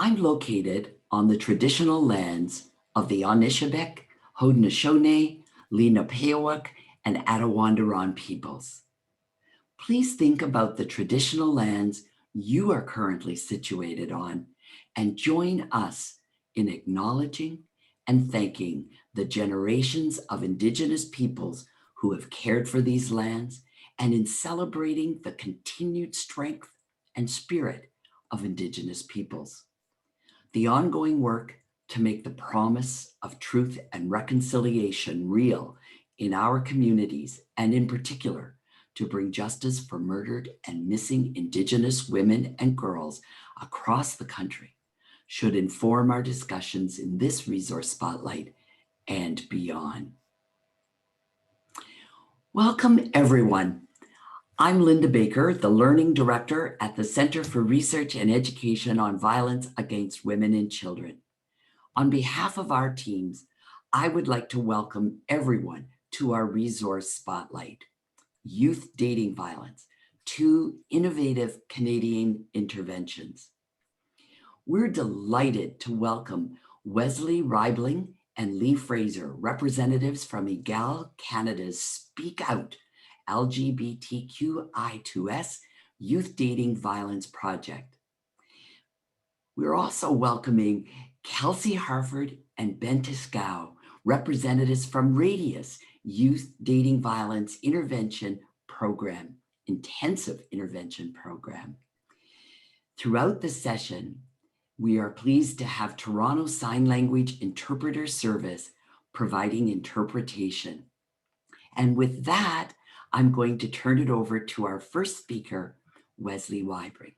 I'm located on the traditional lands of the Anishinaabe, Haudenosaunee, Lenapehoik, and Attawandaron peoples. Please think about the traditional lands you are currently situated on and join us in acknowledging and thanking the generations of Indigenous peoples who have cared for these lands and in celebrating the continued strength and spirit of Indigenous peoples. The ongoing work to make the promise of truth and reconciliation real in our communities, and in particular, to bring justice for murdered and missing Indigenous women and girls across the country, should inform our discussions in this resource spotlight and beyond. Welcome, everyone. I'm Linda Baker, the Learning Director at the Center for Research and Education on Violence Against Women and Children. On behalf of our teams, I would like to welcome everyone to our resource spotlight, Youth Dating Violence, 2 innovative Canadian interventions. We're delighted to welcome Wesley Reibling and Lee Fraser, representatives from Egale, Canada's Speak Out LGBTQI2S Youth Dating Violence Project. We're also welcoming Kelsey Harford and Ben Tiscow, representatives from Radius Youth Dating Violence Intervention Program, Intensive Intervention Program. Throughout the session, we are pleased to have Toronto Sign Language Interpreter Service providing interpretation. And with that, I'm going to turn it over to our first speaker, Wesley Reibling.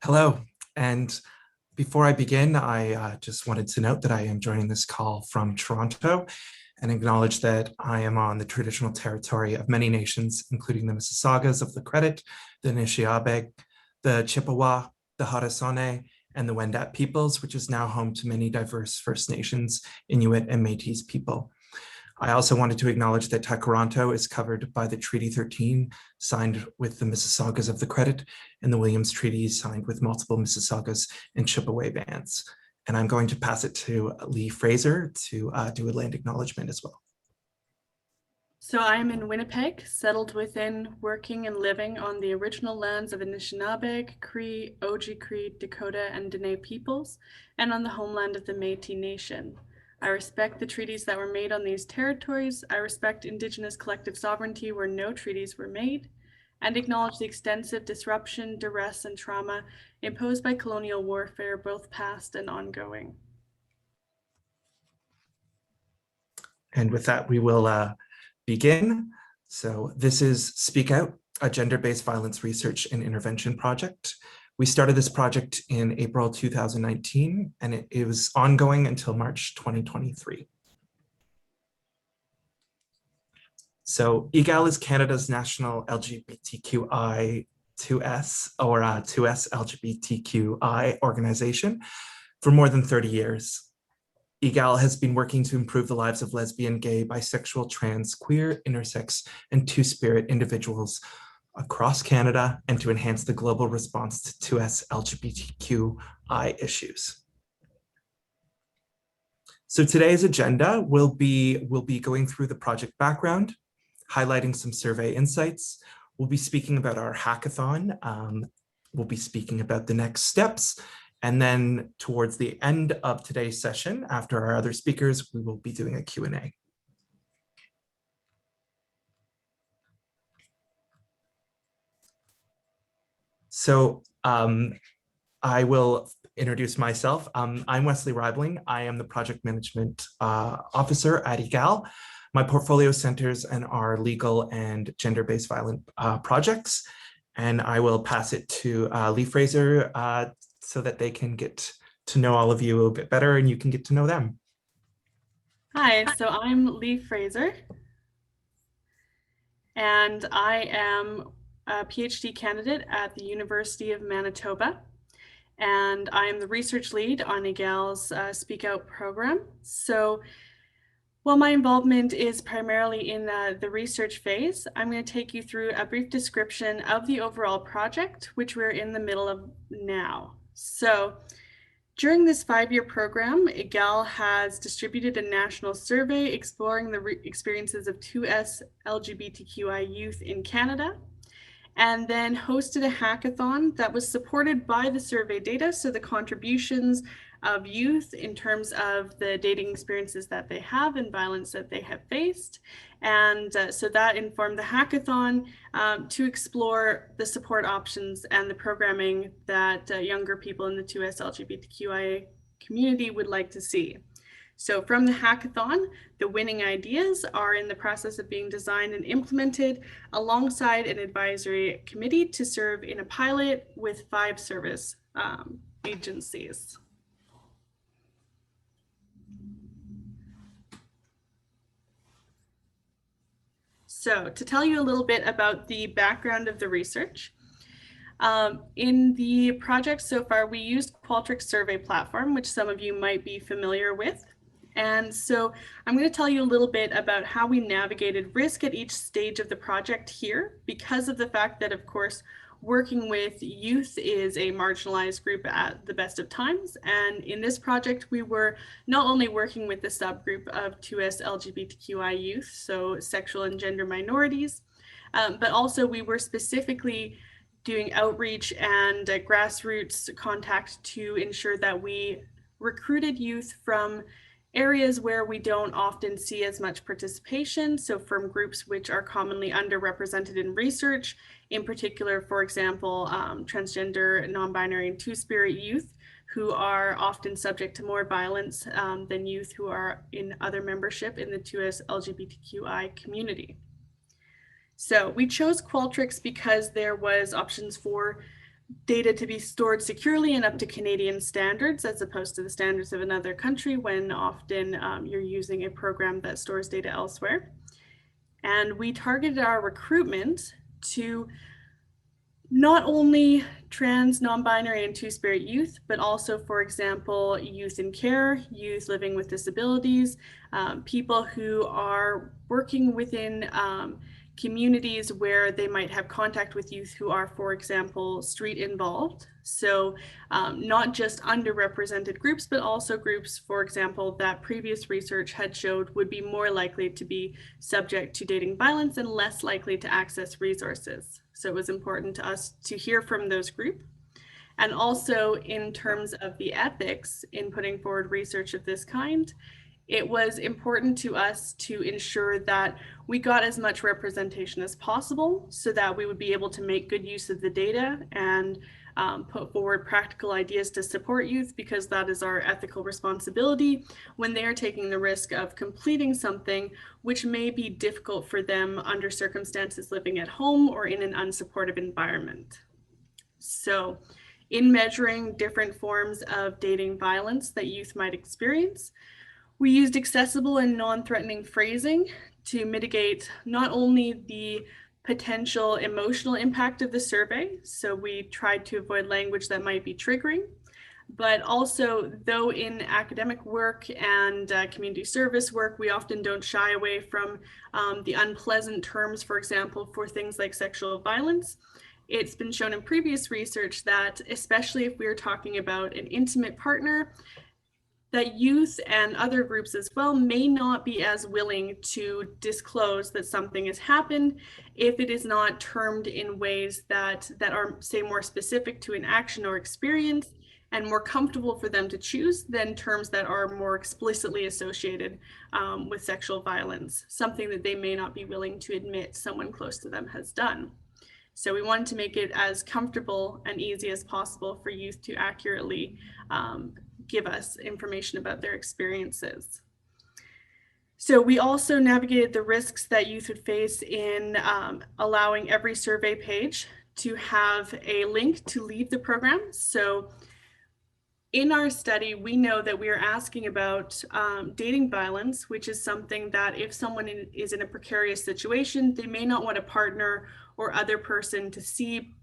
Hello, and before I begin, I just wanted to note that I am joining this call from Toronto and acknowledge that I am on the traditional territory of many nations, including the Mississaugas of the Credit, the Anishinaabe, the Chippewa, the Haudenosaunee, and the Wendat peoples, which is now home to many diverse First Nations, Inuit, and Métis people. I also wanted to acknowledge that Takaranto is covered by the Treaty 13 signed with the Mississaugas of the Credit and the Williams Treaty signed with multiple Mississaugas and Chippewa bands. And I'm going to pass it to Lee Fraser to do a land acknowledgement as well. So I'm in Winnipeg, settled within, working and living on the original lands of Anishinaabe, Cree, Oji-Cree, Dakota, and Dene peoples, and on the homeland of the Métis Nation. I respect the treaties that were made on these territories. I respect Indigenous collective sovereignty where no treaties were made, and acknowledge the extensive disruption, duress, and trauma imposed by colonial warfare, both past and ongoing. And with that, we will begin. So this is Speak Out, a gender-based violence research and intervention project. We started this project in April 2019, and it was ongoing until March 2023. So Egale is Canada's national LGBTQI2S or 2S LGBTQI organization for more than 30 years. Egale has been working to improve the lives of lesbian, gay, bisexual, trans, queer, intersex, and two-spirit individuals across Canada and to enhance the global response to 2S LGBTQI issues. So today's agenda will be going through the project background, highlighting some survey insights. We'll be speaking about our hackathon. We'll be speaking about the next steps. And then towards the end of today's session, after our other speakers, we will be doing a Q&A. So I will introduce myself. I'm Wesley Reibling. I am the project management officer at Egale. My portfolio centers on our legal and gender-based violent projects. And I will pass it to Lee Fraser so that they can get to know all of you a little bit better and you can get to know them. Hi, so I'm Lee Fraser, and I am a PhD candidate at the University of Manitoba, and I am the research lead on Egale's Speak Out program. So While my involvement is primarily in the research phase, I'm going to take you through a brief description of the overall project, which we're in the middle of now. So, during this 5-year program, Egale has distributed a national survey exploring the experiences of 2S LGBTQI youth in Canada, and then hosted a hackathon that was supported by the survey data, so the contributions of youth in terms of the dating experiences that they have and violence that they have faced. And so that informed the hackathon to explore the support options and the programming that younger people in the 2S LGBTQIA community would like to see. So from the hackathon, the winning ideas are in the process of being designed and implemented alongside an advisory committee to serve in a pilot with 5 service agencies. So to tell you a little bit about the background of the research, in the project so far, we used Qualtrics survey platform, which some of you might be familiar with. And so I'm going to tell you a little bit about how we navigated risk at each stage of the project here, because of the fact that, of course, working with youth is a marginalized group at the best of times. And in this project, we were not only working with the subgroup of 2S LGBTQI youth, so sexual and gender minorities, but also we were specifically doing outreach and grassroots contact to ensure that we recruited youth from areas where we don't often see as much participation, so from groups which are commonly underrepresented in research, in particular, for example, transgender, non-binary, and two-spirit youth, who are often subject to more violence than youth who are in other membership in the 2S LGBTQI community. So we chose Qualtrics because there was options for data to be stored securely and up to Canadian standards, as opposed to the standards of another country when often you're using a program that stores data elsewhere. And we targeted our recruitment to not only trans, non-binary, and two-spirit youth, but also, for example, youth in care, youth living with disabilities, people who are working within communities where they might have contact with youth who are, for example, street involved. So not just underrepresented groups, but also groups, for example, that previous research had showed would be more likely to be subject to dating violence and less likely to access resources. So it was important to us to hear from those groups. And also in terms of the ethics in putting forward research of this kind, it was important to us to ensure that we got as much representation as possible so that we would be able to make good use of the data and put forward practical ideas to support youth, because that is our ethical responsibility when they are taking the risk of completing something which may be difficult for them under circumstances living at home or in an unsupportive environment. So in measuring different forms of dating violence that youth might experience, we used accessible and non-threatening phrasing to mitigate not only the potential emotional impact of the survey, so we tried to avoid language that might be triggering, but also, though in academic work and community service work, we often don't shy away from the unpleasant terms, for example, for things like sexual violence. It's been shown in previous research that, especially if we're talking about an intimate partner, that youth and other groups as well may not be as willing to disclose that something has happened if it is not termed in ways that are, say, more specific to an action or experience and more comfortable for them to choose than terms that are more explicitly associated with sexual violence, something that they may not be willing to admit someone close to them has done. So we wanted to make it as comfortable and easy as possible for youth to accurately give us information about their experiences. So we also navigated the risks that youth would face in allowing every survey page to have a link to leave the program. So in our study, we know that we are asking about dating violence, which is something that if someone is in a precarious situation, they may not want a partner or other person to see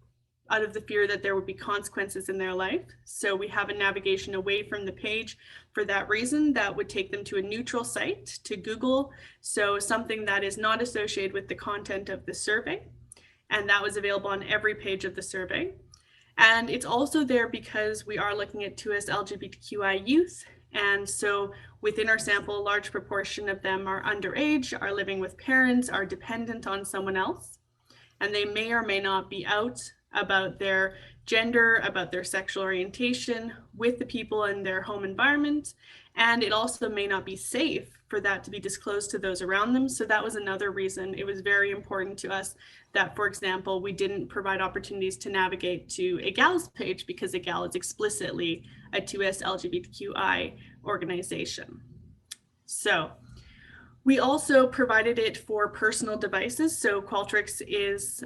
out of the fear that there would be consequences in their life. So we have a navigation away from the page for that reason that would take them to a neutral site, to Google, so something that is not associated with the content of the survey. And that was available on every page of the survey. And it's also there because we are looking at 2S LGBTQI youth. And so within our sample, a large proportion of them are underage, are living with parents, are dependent on someone else. And they may or may not be out about their gender, about their sexual orientation with the people in their home environment. And it also may not be safe for that to be disclosed to those around them. So that was another reason it was very important to us that, for example, we didn't provide opportunities to navigate to Egale's page, because Egale is explicitly a 2S LGBTQI organization. So we also provided it for personal devices. So Qualtrics is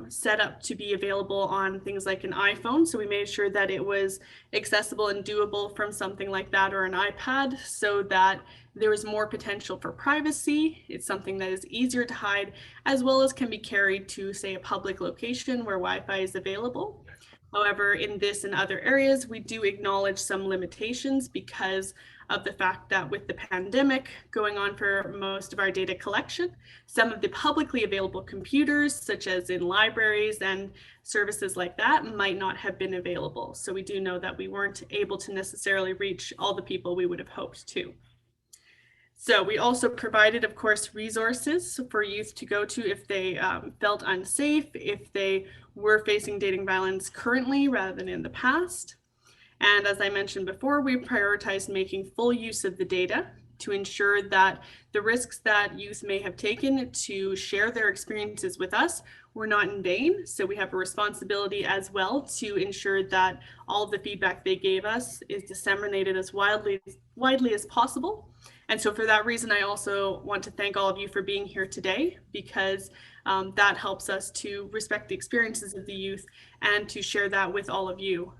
set up to be available on things like an iPhone. So we made sure that it was accessible and doable from something like that or an iPad, so that there was more potential for privacy. It's something that is easier to hide, as well as can be carried to, say, a public location where Wi-Fi is available. However, in this and other areas, we do acknowledge some limitations because of the fact that with the pandemic going on for most of our data collection, some of the publicly available computers, such as in libraries and services like that, might not have been available. So we do know that we weren't able to necessarily reach all the people we would have hoped to. So we also provided, of course, resources for youth to go to if they felt unsafe, if they were facing dating violence currently rather than in the past. And as I mentioned before, we prioritized making full use of the data to ensure that the risks that youth may have taken to share their experiences with us were not in vain. So we have a responsibility as well to ensure that all of the feedback they gave us is disseminated as widely as possible. And so for that reason, I also want to thank all of you for being here today, because that helps us to respect the experiences of the youth and to share that with all of you.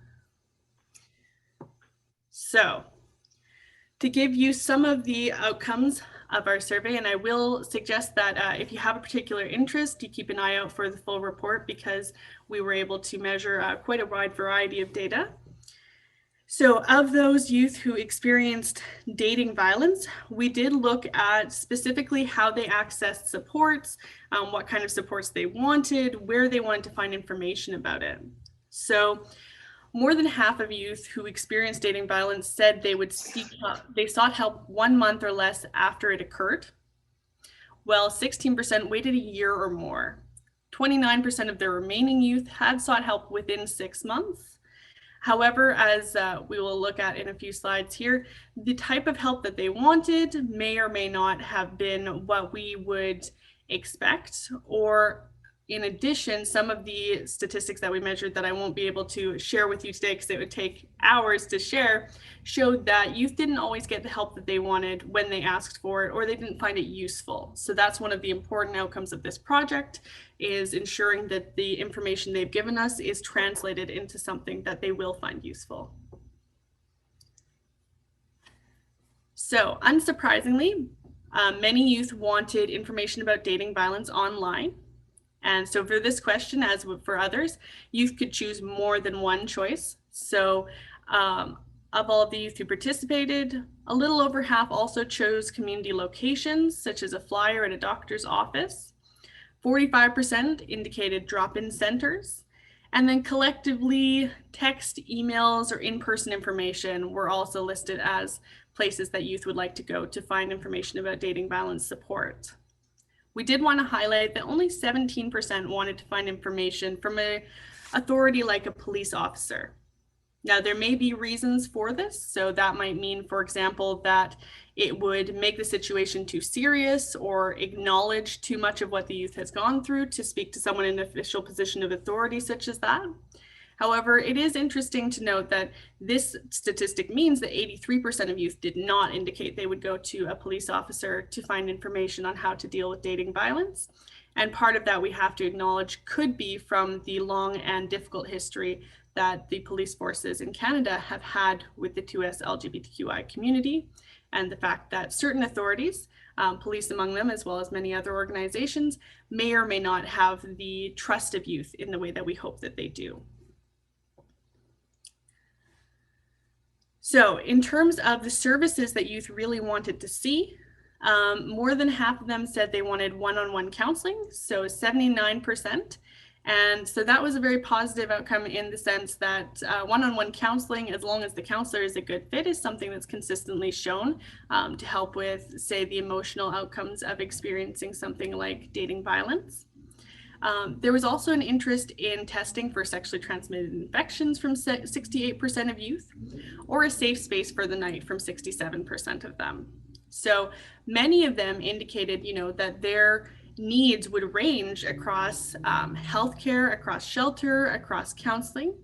So to give you some of the outcomes of our survey, and I will suggest that if you have a particular interest, you keep an eye out for the full report, because we were able to measure quite a wide variety of data. So of those youth who experienced dating violence, we did look at specifically how they accessed supports, what kind of supports they wanted, where they wanted to find information about it. So more than half of youth who experienced dating violence said they would they sought help 1 month or less after it occurred. Well, 16% waited a year or more. 29% of the remaining youth had sought help within 6 months. However, as we will look at in a few slides here, the type of help that they wanted may or may not have been what we would expect, or in addition, some of the statistics that we measured that I won't be able to share with you today because it would take hours to share, showed that youth didn't always get the help that they wanted when they asked for it, or they didn't find it useful. So that's one of the important outcomes of this project, is ensuring that the information they've given us is translated into something that they will find useful. So unsurprisingly, many youth wanted information about dating violence online. And so for this question, as for others, youth could choose more than one choice. So of all of the youth who participated, a little over half also chose community locations, such as a flyer at a doctor's office. 45% indicated drop-in centers. And then collectively, text, emails, or in-person information were also listed as places that youth would like to go to find information about dating violence support. We did want to highlight that only 17% wanted to find information from an authority like a police officer. Now, there may be reasons for this. So that might mean, for example, that it would make the situation too serious or acknowledge too much of what the youth has gone through to speak to someone in an official position of authority such as that. However, it is interesting to note that this statistic means that 83% of youth did not indicate they would go to a police officer to find information on how to deal with dating violence. And part of that we have to acknowledge could be from the long and difficult history that the police forces in Canada have had with the 2S LGBTQI community, and the fact that certain authorities Police among them, as well as many other organizations, may or may not have the trust of youth in the way that we hope that they do. So in terms of the services that youth really wanted to see, more than half of them said they wanted one-on-one counseling, so 79%. And so that was a very positive outcome in the sense that one-on-one counseling, as long as the counselor is a good fit, is something that's consistently shown to help with, say, the emotional outcomes of experiencing something like dating violence. There was also an interest in testing for sexually transmitted infections from 68% of youth, or a safe space for the night from 67% of them. So many of them indicated, that their needs would range across healthcare, across shelter, across counseling.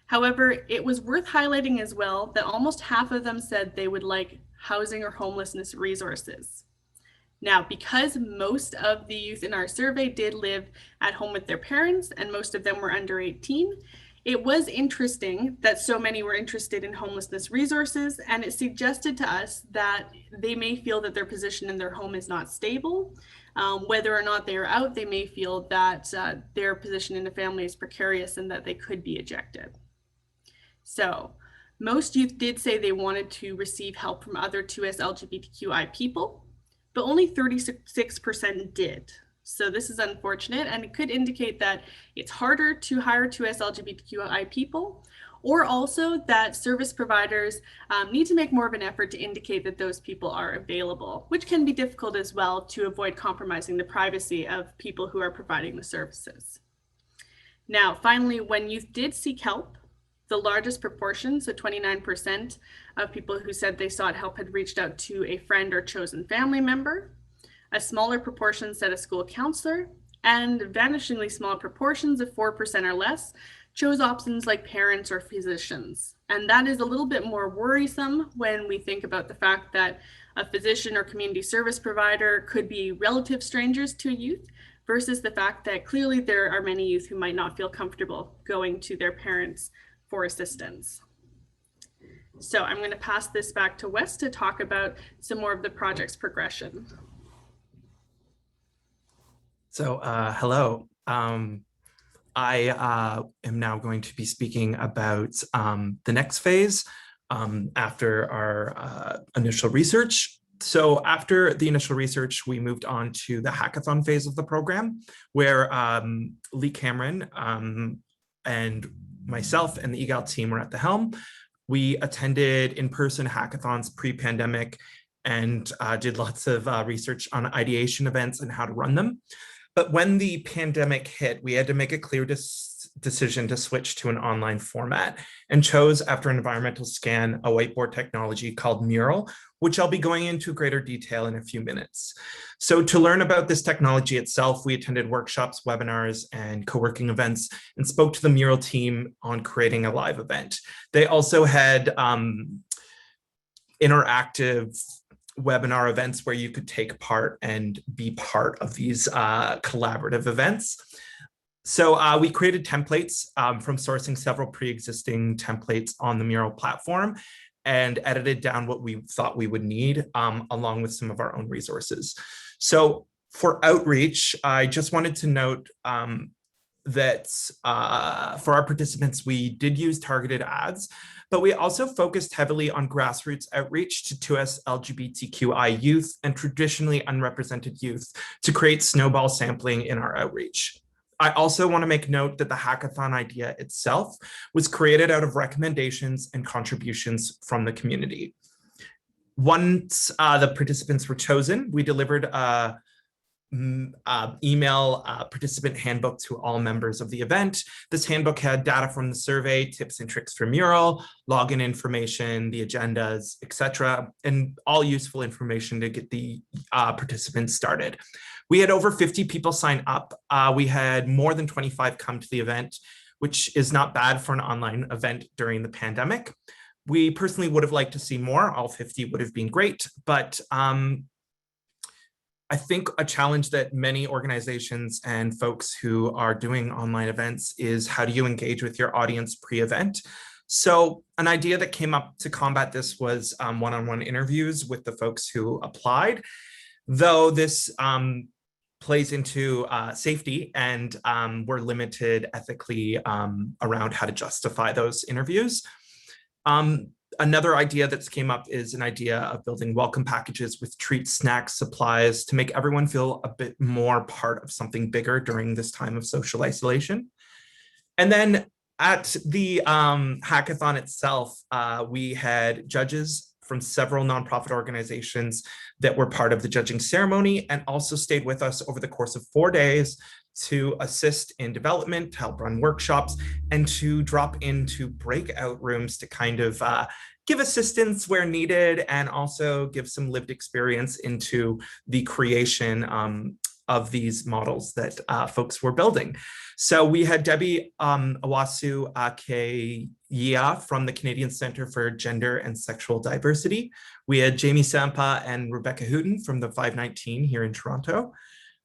However, it was worth highlighting as well that almost half of them said they would like housing or homelessness resources. Now, because most of the youth in our survey did live at home with their parents, and most of them were under 18, it was interesting that so many were interested in homelessness resources, and it suggested to us that they may feel that their position in their home is not stable. Whether or not they are out, they may feel that their position in the family is precarious and that they could be ejected. So most youth did say they wanted to receive help from other 2S LGBTQI people, but only 36% did. So this is unfortunate, and it could indicate that it's harder to hire 2S LGBTQI people, or also that service providers need to make more of an effort to indicate that those people are available, which can be difficult as well to avoid compromising the privacy of people who are providing the services. Now, finally, when youth did seek help, the largest proportion, so 29% of people who said they sought help had reached out to a friend or chosen family member. A smaller proportion said a school counselor, and vanishingly small proportions of 4% or less chose options like parents or physicians. And that is a little bit more worrisome when we think about the fact that a physician or community service provider could be relative strangers to youth, versus the fact that clearly there are many youth who might not feel comfortable going to their parents for assistance. So I'm going to pass this back to Wes to talk about some more of the project's progression. So hello. I am now going to be speaking about the next phase after our initial research. So after the initial research, we moved on to the hackathon phase of the program, where Lee Cameron and myself and the Egale team were at the helm. We attended in-person hackathons pre-pandemic and did lots of research on ideation events and how to run them. But when the pandemic hit, we had to make a clear decision to switch to an online format, and chose, after an environmental scan, a whiteboard technology called Mural, which I'll be going into greater detail in a few minutes. So to learn about this technology itself, we attended workshops, webinars, and co-working events, and spoke to the Mural team on creating a live event. They also had interactive webinar events where you could take part and be part of these collaborative events. So we created templates from sourcing several pre-existing templates on the Mural platform, and edited down what we thought we would need along with some of our own resources. So for outreach, I just wanted to note that for our participants, we did use targeted ads, but we also focused heavily on grassroots outreach to 2S LGBTQI youth and traditionally unrepresented youth to create snowball sampling in our outreach. I also want to make note that the hackathon idea itself was created out of recommendations and contributions from the community. Once the participants were chosen, we delivered a email participant handbook to all members of the event. This handbook had data from the survey, tips and tricks for Mural, login information, the agendas, etc., and all useful information to get the participants started. We had over 50 people sign up. We had more than 25 come to the event, which is not bad for an online event during the pandemic. We personally would have liked to see more. All 50 would have been great, but I think a challenge that many organizations and folks who are doing online events is, how do you engage with your audience pre-event? So an idea that came up to combat this was one-on-one interviews with the folks who applied. though this plays into safety, and we're limited ethically around how to justify those interviews. Another idea that's came up is an idea of building welcome packages with treats, snacks, supplies to make everyone feel a bit more part of something bigger during this time of social isolation. And then at the hackathon itself, we had judges from several nonprofit organizations that were part of the judging ceremony and also stayed with us over the course of 4 days to assist in development, to help run workshops, and to drop into breakout rooms to kind of give assistance where needed and also give some lived experience into the creation of these models that folks were building. So we had Debbie Awasu Akeyia from the Canadian Centre for Gender and Sexual Diversity. We had Jamie Sampa and Rebecca Hooten from the 519 here in Toronto,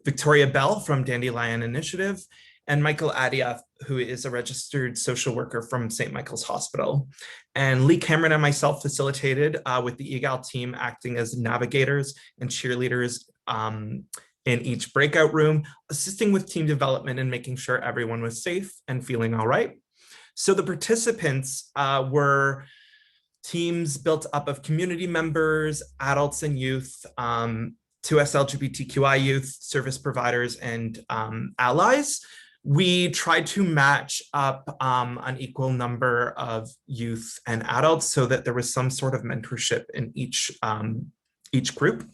Victoria Bell from Dandelion Initiative, and Michael Adia, who is a registered social worker from St. Michael's Hospital. And Lee Cameron and myself facilitated with the Egale team acting as navigators and cheerleaders in each breakout room, assisting with team development and making sure everyone was safe and feeling all right. So the participants were teams built up of community members, adults and youth, 2S LGBTQI youth, service providers, and allies. We tried to match up an equal number of youth and adults so that there was some sort of mentorship in each group.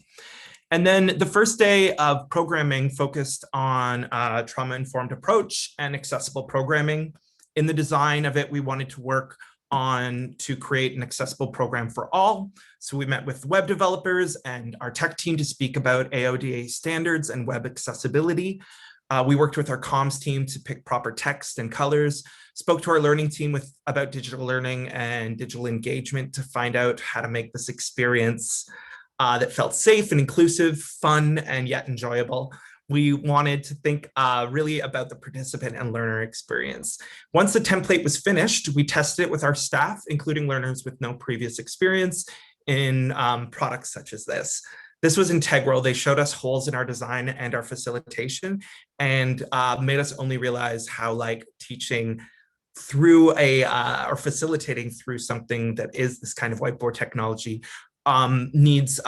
And then the first day of programming focused on trauma-informed approach and accessible programming. In the design of it, we wanted to work on to create an accessible program for all. So we met with web developers and our tech team to speak about AODA standards and web accessibility. We worked with our comms team to pick proper text and colors, spoke to our learning team about digital learning and digital engagement to find out how to make this experience that felt safe and inclusive, fun, and yet enjoyable. We wanted to think really about the participant and learner experience. Once the template was finished, we tested it with our staff, including learners with no previous experience in products such as this. This was integral. They showed us holes in our design and our facilitation and made us only realize how teaching through or facilitating through something that is this kind of whiteboard technology needs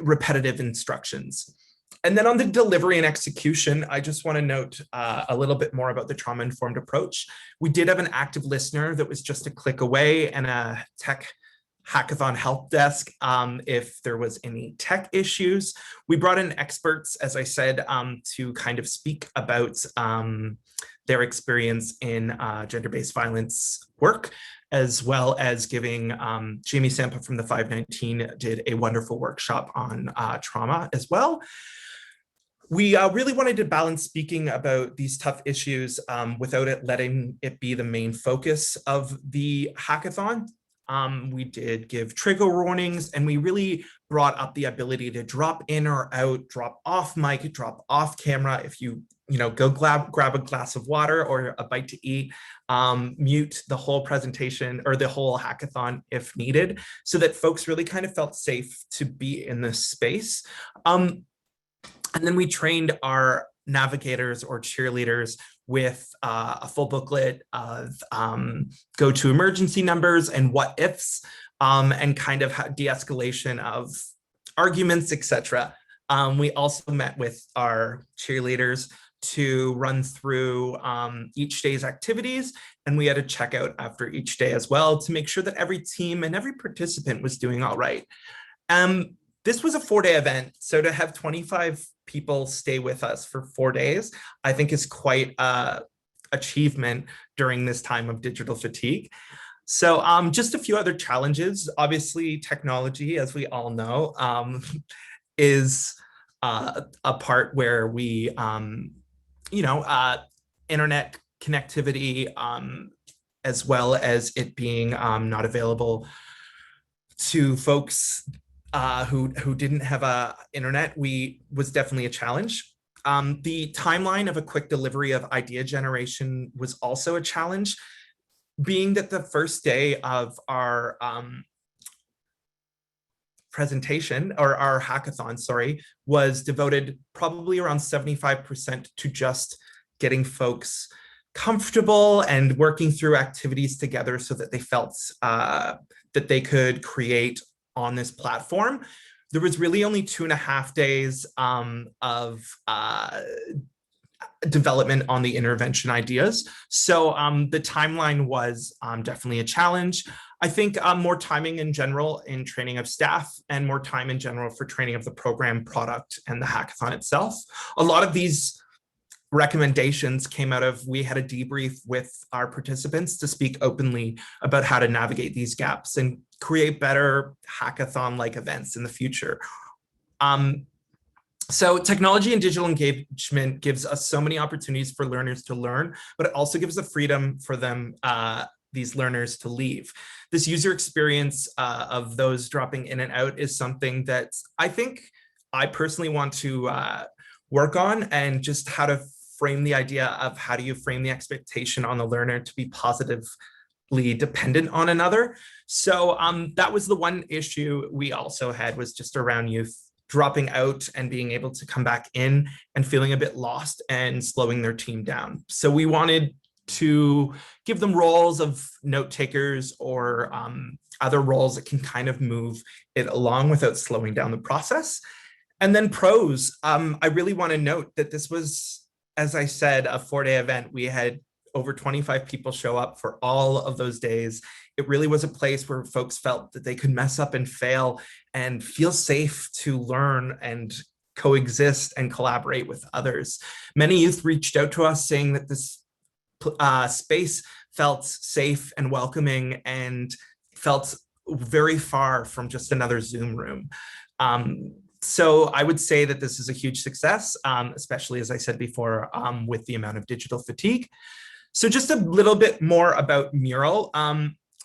repetitive instructions. And then on the delivery and execution, I just want to note a little bit more about the trauma-informed approach. We did have an active listener that was just a click away and a tech hackathon help desk if there was any tech issues. We brought in experts, as I said, to kind of speak about their experience in gender-based violence work, as well as giving Jamie Sampa from the 519 did a wonderful workshop on trauma as well. We really wanted to balance speaking about these tough issues without it letting it be the main focus of the hackathon. We did give trigger warnings, and we really brought up the ability to drop in or out, drop off mic, drop off camera. If you go grab a glass of water or a bite to eat, mute the whole presentation or the whole hackathon if needed, so that folks really kind of felt safe to be in this space. And then we trained our navigators or cheerleaders with a full booklet of go-to emergency numbers and what ifs, and kind of de-escalation of arguments, etc. We also met with our cheerleaders to run through each day's activities, and we had a checkout after each day as well to make sure that every team and every participant was doing all right. This was a 4-day event, so to have 25 people stay with us for 4 days, I think is quite an achievement during this time of digital fatigue. So just a few other challenges. Obviously, technology, as we all know, is a part where we, internet connectivity, as well as it being not available to folks who didn't have internet, was definitely a challenge. The timeline of a quick delivery of idea generation was also a challenge, being that the first day of our presentation, or our hackathon, sorry, was devoted probably around 75% to just getting folks comfortable and working through activities together so that they felt that they could create on this platform. There was really only 2.5 days of development on the intervention ideas. So the timeline was definitely a challenge. I think more timing in general in training of staff and more time in general for training of the program product and the hackathon itself. A lot of these recommendations came out of, we had a debrief with our participants to speak openly about how to navigate these gaps and create better hackathon-like events in the future. So technology and digital engagement gives us so many opportunities for learners to learn, but it also gives the freedom for them, these learners, to leave. This user experience of those dropping in and out is something that I think I personally want to work on, and just how to frame the idea of how do you frame the expectation on the learner to be positively dependent on another. So that was the one issue we also had, was just around youth dropping out and being able to come back in and feeling a bit lost and slowing their team down. So we wanted to give them roles of note takers or other roles that can kind of move it along without slowing down the process. And then pros, I really want to note that this was, as I said, a 4-day event. We had over 25 people show up for all of those days. It really was a place where folks felt that they could mess up and fail and feel safe to learn and coexist and collaborate with others. Many youth reached out to us saying that this space felt safe and welcoming and felt very far from just another Zoom room. So I would say that this is a huge success, especially, as I said before, with the amount of digital fatigue. So just a little bit more about Mural.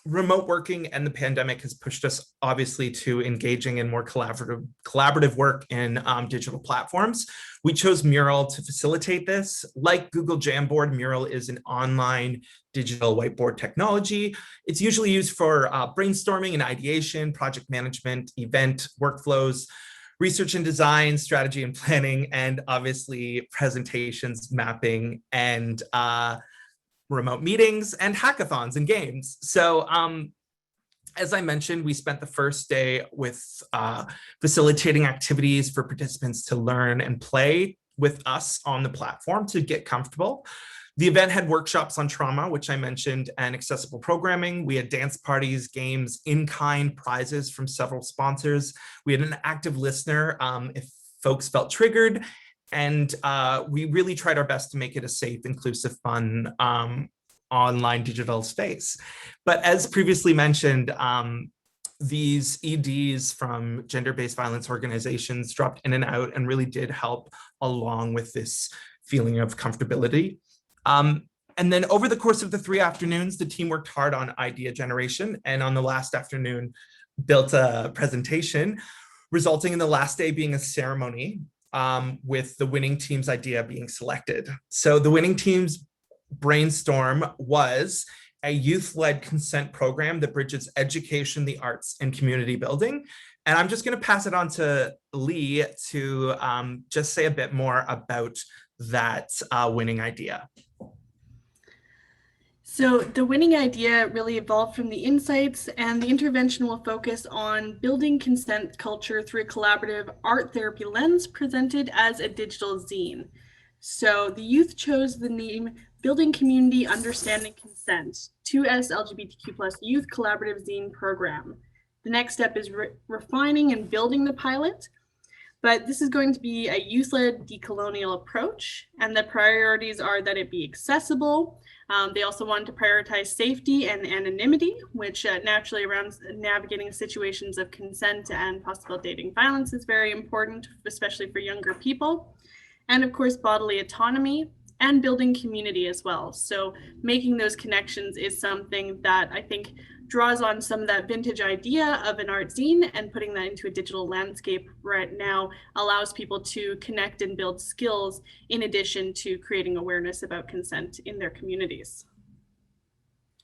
Remote working and the pandemic has pushed us obviously to engaging in more collaborative work in digital platforms. We chose Mural to facilitate this. Like Google Jamboard, Mural is an online digital whiteboard technology. It's usually used for brainstorming and ideation, project management, event workflows, research and design, strategy and planning, and obviously presentations, mapping, and remote meetings and hackathons and games. So as I mentioned, we spent the first day with facilitating activities for participants to learn and play with us on the platform to get comfortable. The event had workshops on trauma, which I mentioned, and accessible programming. We had dance parties, games, in-kind prizes from several sponsors. We had an active listener if folks felt triggered. And we really tried our best to make it a safe, inclusive, fun online digital space. But as previously mentioned, these EDs from gender-based violence organizations dropped in and out and really did help along with this feeling of comfortability. And then over the course of the 3 afternoons, the team worked hard on idea generation, and on the last afternoon built a presentation, resulting in the last day being a ceremony with the winning team's idea being selected. So the winning team's brainstorm was a youth-led consent program that bridges education, the arts, and community building. And I'm just going to pass it on to Lee to just say a bit more about that winning idea. So the winning idea really evolved from the insights, and the intervention will focus on building consent culture through a collaborative art therapy lens presented as a digital zine. So the youth chose the name Building Community Understanding Consent, 2S LGBTQ+ Youth Collaborative Zine Program. The next step is refining and building the pilot, but this is going to be a youth-led decolonial approach, and the priorities are that it be accessible. They also wanted to prioritize safety and anonymity, which naturally around navigating situations of consent and possible dating violence is very important, especially for younger people. And of course, bodily autonomy and building community as well. So making those connections is something that I think draws on some of that vintage idea of an art zine, and putting that into a digital landscape right now allows people to connect and build skills in addition to creating awareness about consent in their communities.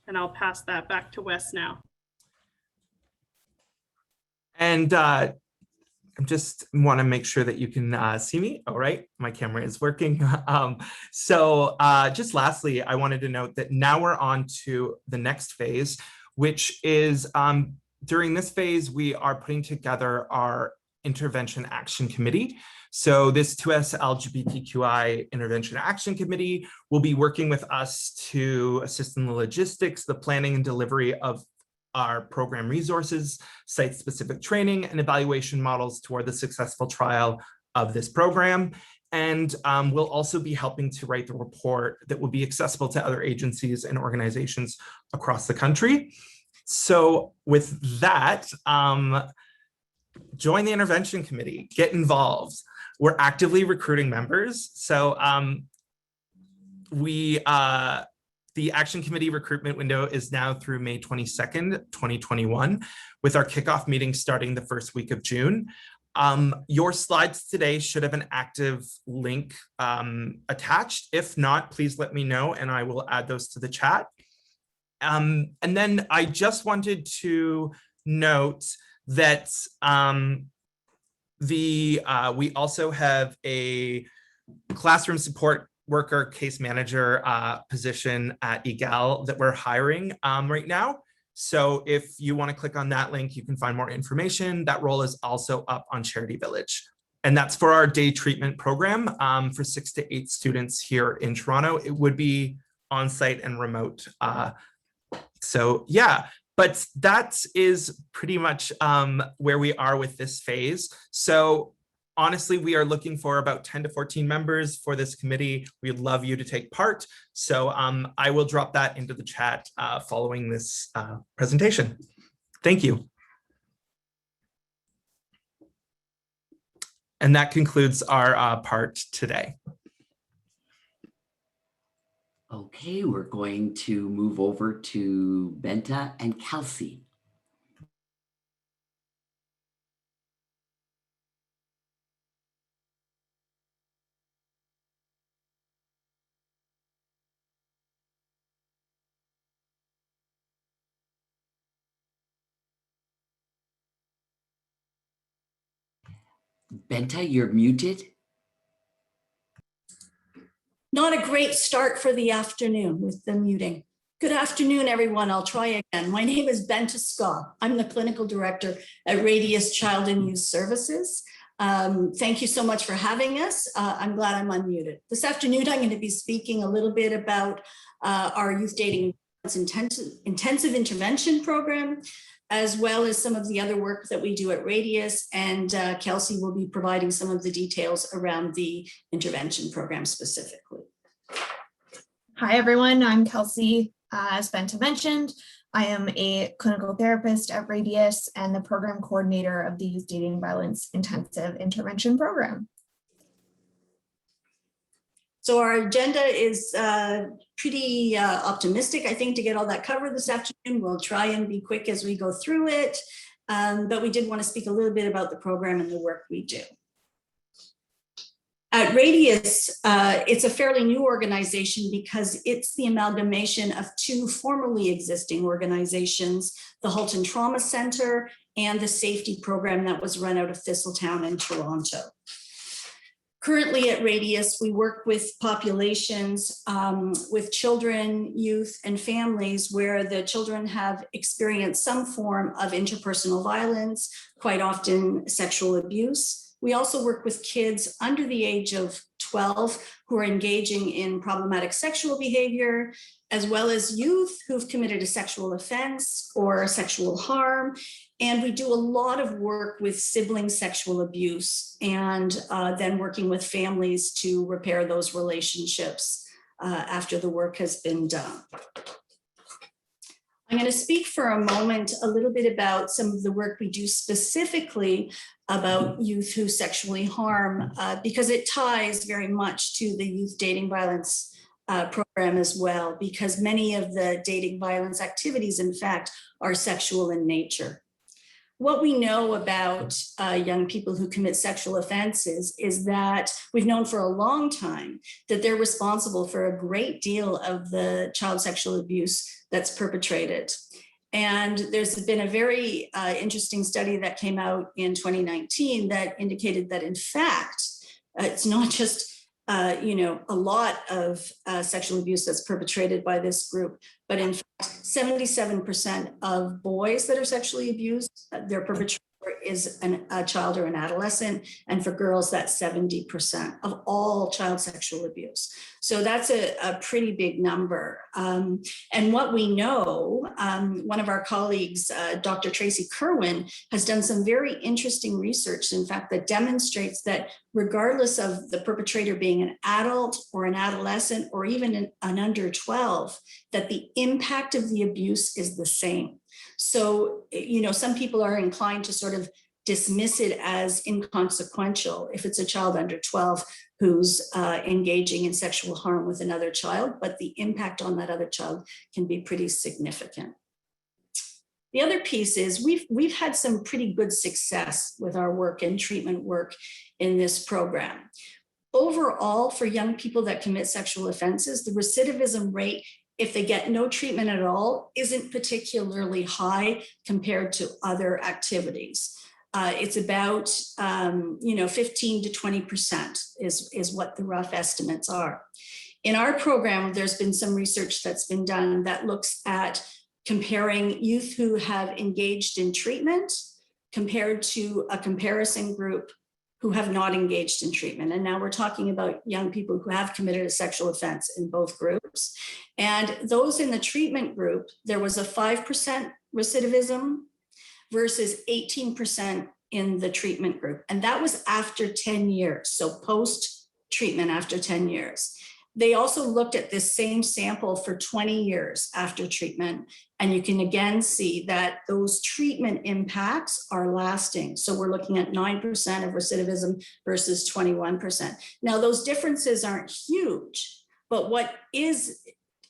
And I'll pass that back to Wes now. And I just want to make sure that you can see me. All right, my camera is working. Just lastly, I wanted to note that now we're on to the next phase, which is during this phase, we are putting together our Intervention Action Committee. So this 2S LGBTQI Intervention Action Committee will be working with us to assist in the logistics, the planning and delivery of our program resources, site-specific training, and evaluation models toward the successful trial of this program. And we'll also be helping to write the report that will be accessible to other agencies and organizations across the country. So with that, join the Intervention Committee, get involved. We're actively recruiting members. So the Action Committee recruitment window is now through May 22nd, 2021, with our kickoff meeting starting the first week of June. Your slides today should have an active link attached. If not, please let me know and I will add those to the chat. And then I just wanted to note that we also have a classroom support worker case manager position at Egale that we're hiring right now. So if you want to click on that link, you can find more information. That role is also up on Charity Village. And that's for our day treatment program for 6 to 8 students here in Toronto. It would be on-site and remote. So yeah, but that is pretty much where we are with this phase. So honestly, we are looking for about 10 to 14 members for this committee. We'd love you to take part. So I will drop that into the chat following this presentation. Thank you. And that concludes our part today. Okay, we're going to move over to Benta and Kelsey. Benta, you're muted. Not a great start for the afternoon with the muting. Good afternoon, everyone. I'll try again. My name is Benta Scott. I'm the clinical director at Radius Child and Youth Services. Thank you so much for having us. I'm glad I'm unmuted. This afternoon, I'm going to be speaking a little bit about our youth dating intensive intervention program, as well as some of the other work that we do at Radius, and Kelsey will be providing some of the details around the intervention program specifically. Hi everyone, I'm Kelsey. As Benta mentioned, I am a clinical therapist at Radius and the program coordinator of the Youth Dating Violence Intensive Intervention Program. So our agenda is pretty optimistic, I think, to get all that covered this afternoon. We'll try and be quick as we go through it, but we did want to speak a little bit about the program and the work we do. At Radius, it's a fairly new organization because it's the amalgamation of 2 formerly existing organizations, the Halton Trauma Center and the safety program that was run out of Thistletown in Toronto. Currently at Radius, we work with populations with children, youth, and families where the children have experienced some form of interpersonal violence, quite often sexual abuse. We also work with kids under the age of 12 who are engaging in problematic sexual behavior, as well as youth who've committed a sexual offense or sexual harm. And we do a lot of work with sibling sexual abuse and then working with families to repair those relationships after the work has been done. I'm going to speak for a moment a little bit about some of the work we do specifically about youth who sexually harm, because it ties very much to the youth dating violence program as well, because many of the dating violence activities, in fact, are sexual in nature. What we know about young people who commit sexual offenses is that we've known for a long time that they're responsible for a great deal of the child sexual abuse that's perpetrated. And there's been a very interesting study that came out in 2019 that indicated that, in fact, it's not just a lot of sexual abuse that's perpetrated by this group, but in fact, 77% of boys that are sexually abused, their perpetrator is a child or an adolescent, and for girls, that's 70% of all child sexual abuse. So that's a pretty big number. And what we know, one of our colleagues, Dr. Tracy Kerwin, has done some very interesting research, in fact, that demonstrates that regardless of the perpetrator being an adult or an adolescent or even an under 12, that the impact of the abuse is the same. So, some people are inclined to sort of dismiss it as inconsequential if it's a child under 12 who's engaging in sexual harm with another child, but the impact on that other child can be pretty significant. The other piece is we've had some pretty good success with our work and treatment work in this program. Overall, for young people that commit sexual offenses, the recidivism rate, if they get no treatment at all, isn't particularly high compared to other activities. It's about 15 to 20% is what the rough estimates are. In our program, there's been some research that's been done that looks at comparing youth who have engaged in treatment compared to a comparison group who have not engaged in treatment. And now we're talking about young people who have committed a sexual offense in both groups. And those in the treatment group, there was a 5% recidivism versus 18% in the treatment group. And that was after 10 years, so post-treatment after 10 years. They also looked at this same sample for 20 years after treatment. And you can again see that those treatment impacts are lasting. So we're looking at 9% of recidivism versus 21%. Now, those differences aren't huge, but what is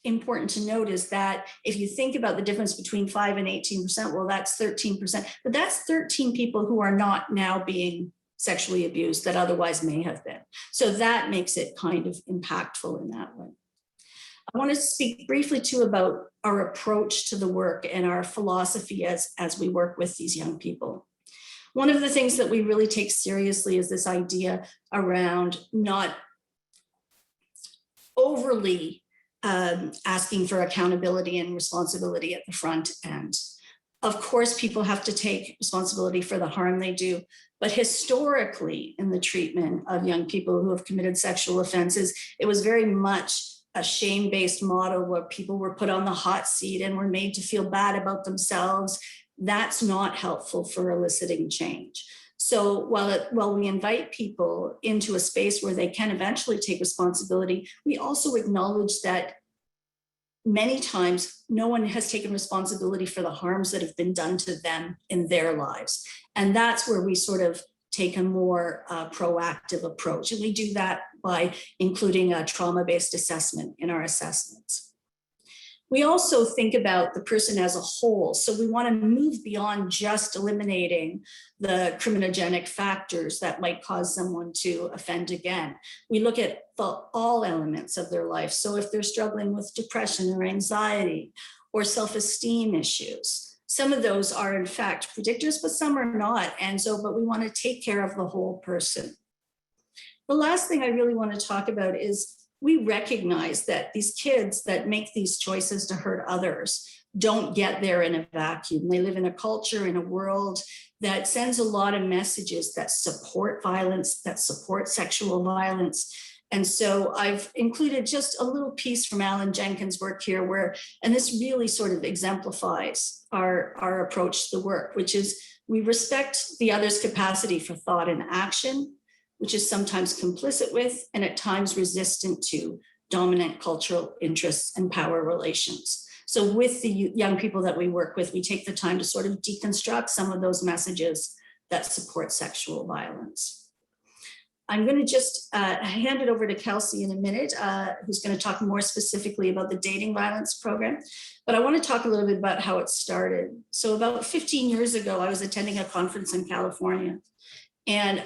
important to note is that if you think about the difference between 5 and 18%, well, that's 13%, but that's 13 people who are not now being sexually abused that otherwise may have been. So that makes it kind of impactful in that way. I want to speak briefly too about our approach to the work and our philosophy as we work with these young people. One of the things that we really take seriously is this idea around not overly asking for accountability and responsibility at the front end. Of course, people have to take responsibility for the harm they do, but historically in the treatment of young people who have committed sexual offenses, it was very much a shame-based model where people were put on the hot seat and were made to feel bad about themselves. That's not helpful for eliciting change. So while we invite people into a space where they can eventually take responsibility, we also acknowledge that many times no one has taken responsibility for the harms that have been done to them in their lives. And that's where we sort of take a more proactive approach. And we do that by including a trauma-based assessment in our assessments. We also think about the person as a whole. So we want to move beyond just eliminating the criminogenic factors that might cause someone to offend again. We look at all elements of their life. So if they're struggling with depression or anxiety or self-esteem issues, some of those are in fact predictors, but some are not. But we want to take care of the whole person. The last thing I really want to talk about is we recognize that these kids that make these choices to hurt others don't get there in a vacuum. They live in a culture, in a world that sends a lot of messages that support violence, that support sexual violence. And so I've included just a little piece from Alan Jenkins' work here and this really sort of exemplifies our approach to the work, which is we respect the other's capacity for thought and action, which is sometimes complicit with and at times resistant to dominant cultural interests and power relations. So with the young people that we work with, we take the time to sort of deconstruct some of those messages that support sexual violence. I'm going to just hand it over to Kelsey in a minute, who's going to talk more specifically about the dating violence program. But I want to talk a little bit about how it started. So about 15 years ago, I was attending a conference in California. And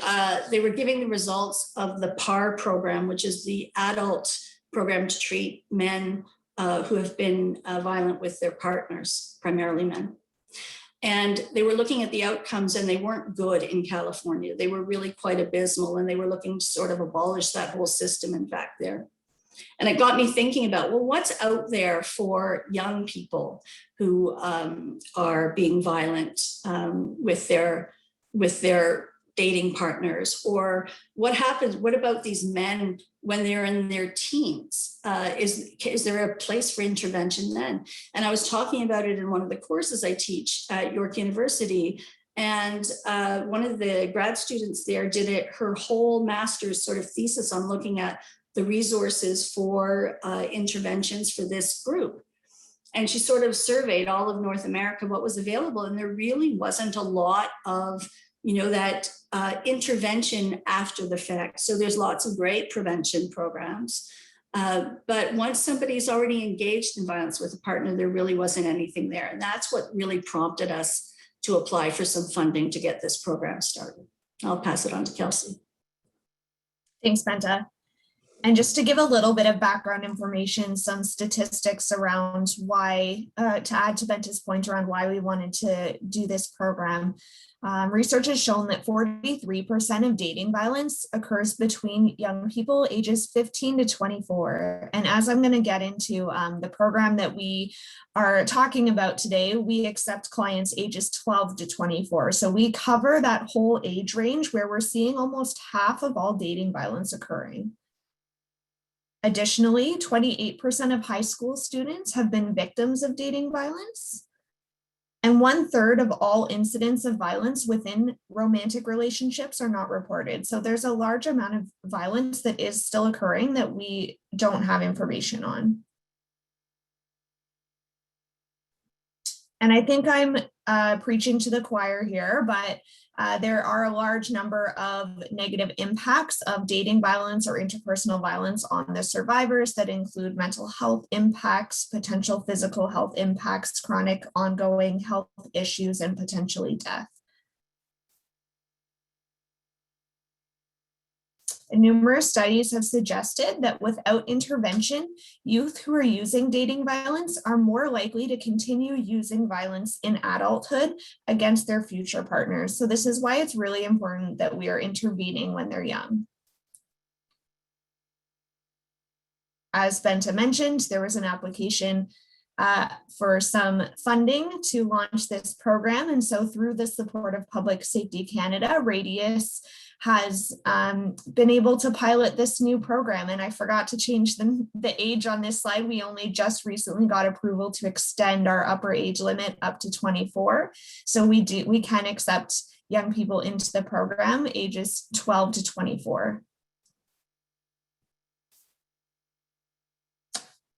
they were giving the results of the PAR program, which is the adult program to treat men who have been violent with their partners, primarily men. And they were looking at the outcomes, and they weren't good in California. They were really quite abysmal, and they were looking to sort of abolish that whole system, in fact, there. And it got me thinking about, well, what's out there for young people who are being violent with their dating partners? Or what happens, what about these men when they're in their teens? Is there a place for intervention then? And I was talking about it in one of the courses I teach at York University. And one of the grad students there did it, her whole master's sort of thesis on looking at the resources for interventions for this group. And she sort of surveyed all of North America, what was available. And there really wasn't a lot of, that intervention after the fact. So there's lots of great prevention programs. But once somebody's already engaged in violence with a partner, there really wasn't anything there. And that's what really prompted us to apply for some funding to get this program started. I'll pass it on to Kelsey. Thanks, Benta. And just to give a little bit of background information, some statistics around why, to add to Benta's point around why we wanted to do this program. Research has shown that 43% of dating violence occurs between young people ages 15 to 24. And as I'm going to get into the program that we are talking about today, we accept clients ages 12 to 24. So we cover that whole age range where we're seeing almost half of all dating violence occurring. Additionally, 28% of high school students have been victims of dating violence. And 1/3 of all incidents of violence within romantic relationships are not reported. So there's a large amount of violence that is still occurring that we don't have information on. And I think I'm preaching to the choir here, but there are a large number of negative impacts of dating violence or interpersonal violence on the survivors that include mental health impacts, potential physical health impacts, chronic ongoing health issues, and potentially death. Numerous studies have suggested that without intervention, youth who are using dating violence are more likely to continue using violence in adulthood against their future partners. So this is why it's really important that we are intervening when they're young. As Benta mentioned, there was an application for some funding to launch this program. And so through the support of Public Safety Canada, Radius has been able to pilot this new program. And I forgot to change the age on this slide. We only just recently got approval to extend our upper age limit up to 24. So we can accept young people into the program ages 12 to 24.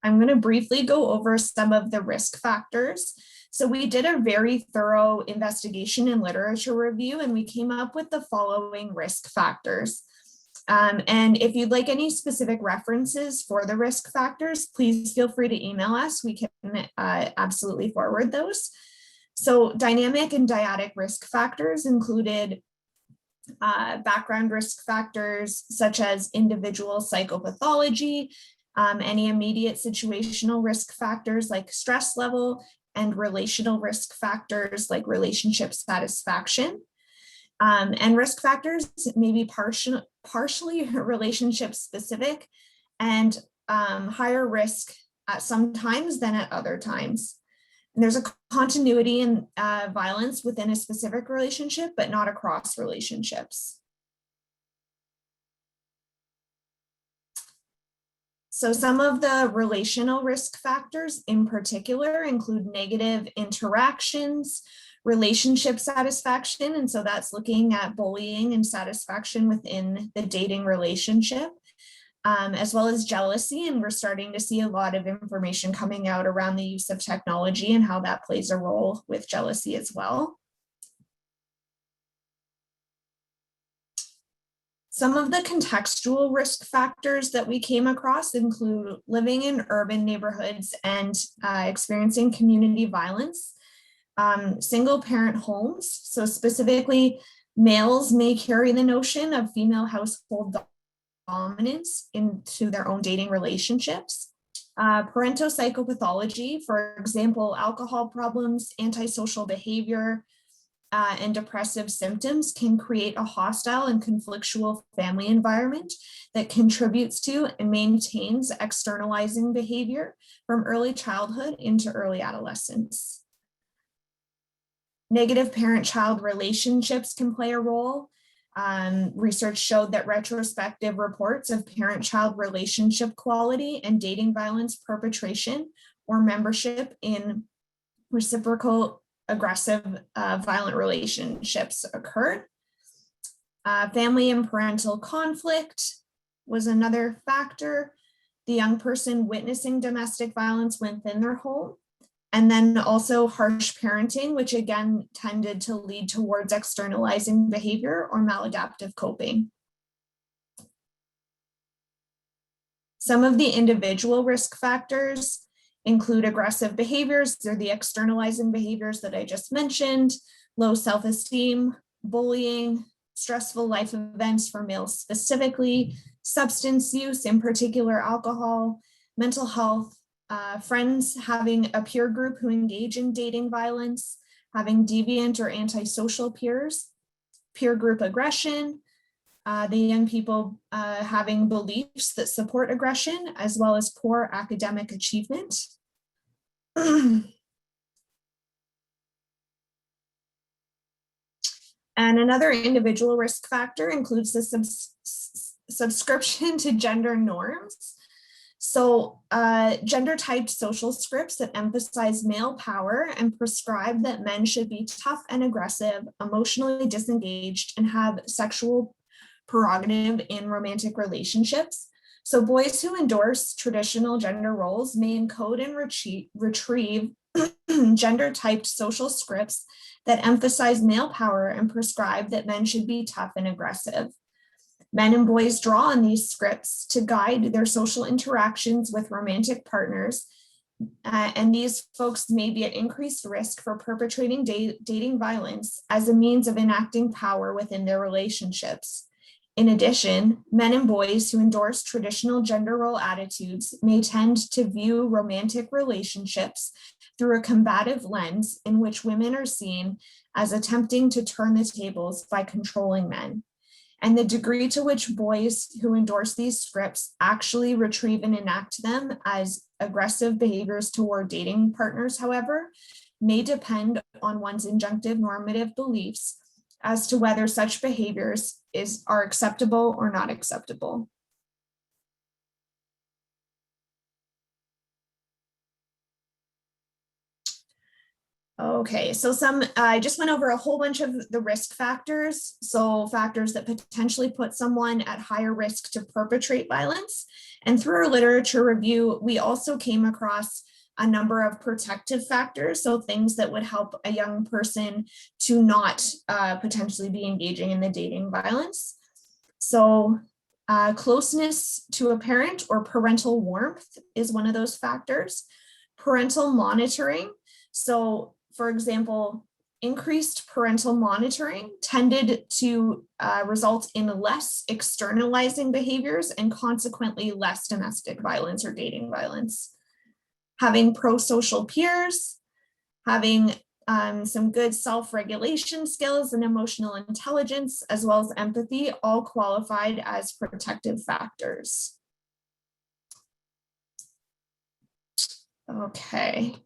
I'm going to briefly go over some of the risk factors. So we did a very thorough investigation and literature review, and we came up with the following risk factors. And if you'd like any specific references for the risk factors, please feel free to email us. We can absolutely forward those. So dynamic and dyadic risk factors included background risk factors such as individual psychopathology, any immediate situational risk factors like stress level, and relational risk factors like relationship satisfaction. And risk factors may be partially relationship specific and higher risk at some times than at other times. And there's a continuity in violence within a specific relationship, but not across relationships. So some of the relational risk factors in particular include negative interactions, relationship satisfaction, and so that's looking at bullying and satisfaction within the dating relationship, as well as jealousy, and we're starting to see a lot of information coming out around the use of technology and how that plays a role with jealousy as well. Some of the contextual risk factors that we came across include living in urban neighborhoods and experiencing community violence, single parent homes. So specifically, males may carry the notion of female household dominance into their own dating relationships. Parental-psychopathology, for example, alcohol problems, antisocial behavior, and depressive symptoms can create a hostile and conflictual family environment that contributes to and maintains externalizing behavior from early childhood into early adolescence. Negative parent-child relationships can play a role. Research showed that retrospective reports of parent-child relationship quality and dating violence perpetration or membership in reciprocal aggressive violent relationships occurred. Family and parental conflict was another factor. The young person witnessing domestic violence within their home. And then also harsh parenting, which again tended to lead towards externalizing behavior or maladaptive coping. Some of the individual risk factors include aggressive behaviors. They're the externalizing behaviors that I just mentioned, low self-esteem, bullying, stressful life events for males specifically, substance use, in particular alcohol, mental health, friends having a peer group who engage in dating violence, having deviant or antisocial peers, peer group aggression, the young people having beliefs that support aggression, as well as poor academic achievement. And another individual risk factor includes the subscription to gender norms. So gender-typed social scripts that emphasize male power and prescribe that men should be tough and aggressive, emotionally disengaged, and have sexual prerogative in romantic relationships. So boys who endorse traditional gender roles may encode and retrieve gender-typed social scripts that emphasize male power and prescribe that men should be tough and aggressive. Men and boys draw on these scripts to guide their social interactions with romantic partners, and these folks may be at increased risk for perpetrating dating violence as a means of enacting power within their relationships. In addition, men and boys who endorse traditional gender role attitudes may tend to view romantic relationships through a combative lens in which women are seen as attempting to turn the tables by controlling men. And the degree to which boys who endorse these scripts actually retrieve and enact them as aggressive behaviors toward dating partners, however, may depend on one's injunctive normative beliefs as to whether such behaviors are acceptable or not acceptable. Okay, so I just went over a whole bunch of the risk factors. So factors that potentially put someone at higher risk to perpetrate violence. And through our literature review, we also came across a number of protective factors. So things that would help a young person to not potentially be engaging in the dating violence. So closeness to a parent or parental warmth is one of those factors. Parental monitoring. So for example, increased parental monitoring tended to result in less externalizing behaviors and consequently less domestic violence or dating violence. Having pro-social peers, having some good self-regulation skills and emotional intelligence, as well as empathy, all qualified as protective factors. Okay.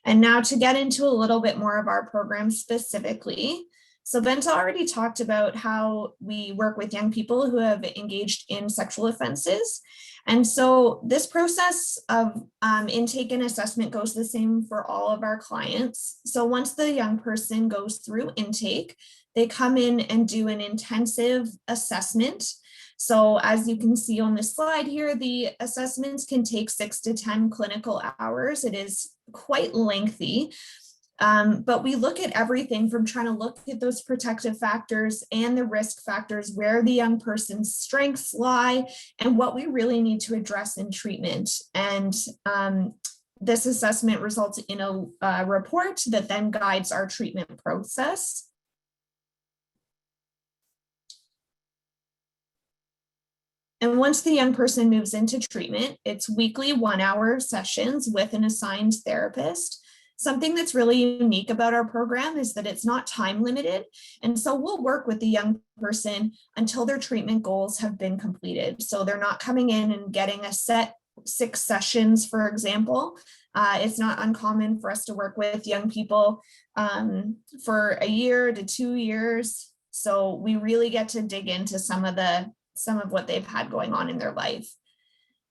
And now to get into a little bit more of our program specifically. So Benta already talked about how we work with young people who have engaged in sexual offenses. And so this process of intake and assessment goes the same for all of our clients. So once the young person goes through intake, they come in and do an intensive assessment. So as you can see on this slide here, the assessments can take 6 to 10 clinical hours. It is quite lengthy, but we look at everything from trying to look at those protective factors and the risk factors, where the young person's strengths lie, and what we really need to address in treatment. And this assessment results in a report that then guides our treatment process. And once the young person moves into treatment, it's weekly 1-hour sessions with an assigned therapist. Something that's really unique about our program is that it's not time limited. And so we'll work with the young person until their treatment goals have been completed. So they're not coming in and getting a set 6 sessions, for example. It's not uncommon for us to work with young people for 1 year to 2 years. So we really get to dig into some of what they've had going on in their life.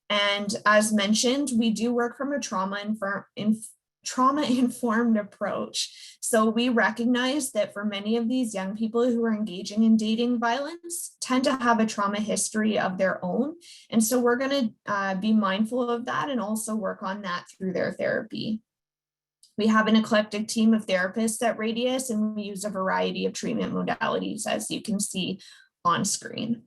And as mentioned, we do work from a trauma-informed approach. So we recognize that for many of these young people who are engaging in dating violence tend to have a trauma history of their own. And so we're going to be mindful of that and also work on that through their therapy. We have an eclectic team of therapists at Radius, and we use a variety of treatment modalities, as you can see on screen.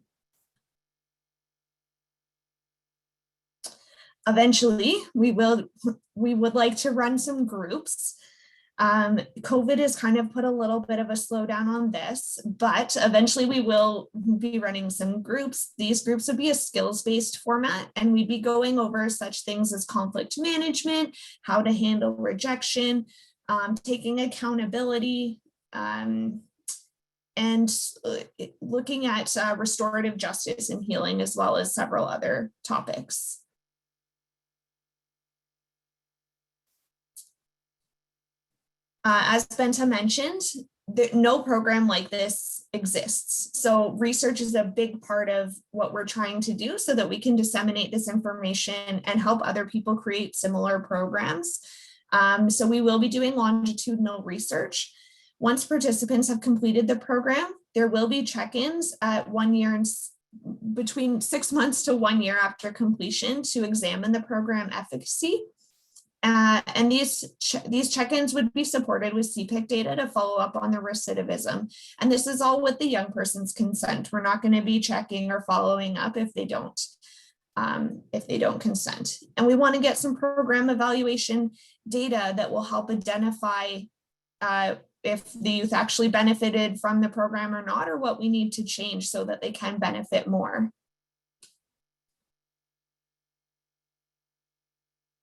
Eventually, we would like to run some groups. COVID has kind of put a little bit of a slowdown on this, but eventually we will be running some groups. These groups would be a skills-based format, and we'd be going over such things as conflict management, how to handle rejection, taking accountability, and looking at restorative justice and healing, as well as several other topics. As Benta mentioned, no program like this exists. So research is a big part of what we're trying to do so that we can disseminate this information and help other people create similar programs. So we will be doing longitudinal research. Once participants have completed the program, there will be check-ins at 1 year and between 6 months to 1 year after completion to examine the program efficacy. And these check-ins would be supported with CPIC data to follow up on the recidivism. And this is all with the young person's consent. We're not going to be checking or following up if they don't consent. And we want to get some program evaluation data that will help identify if the youth actually benefited from the program or not, or what we need to change so that they can benefit more.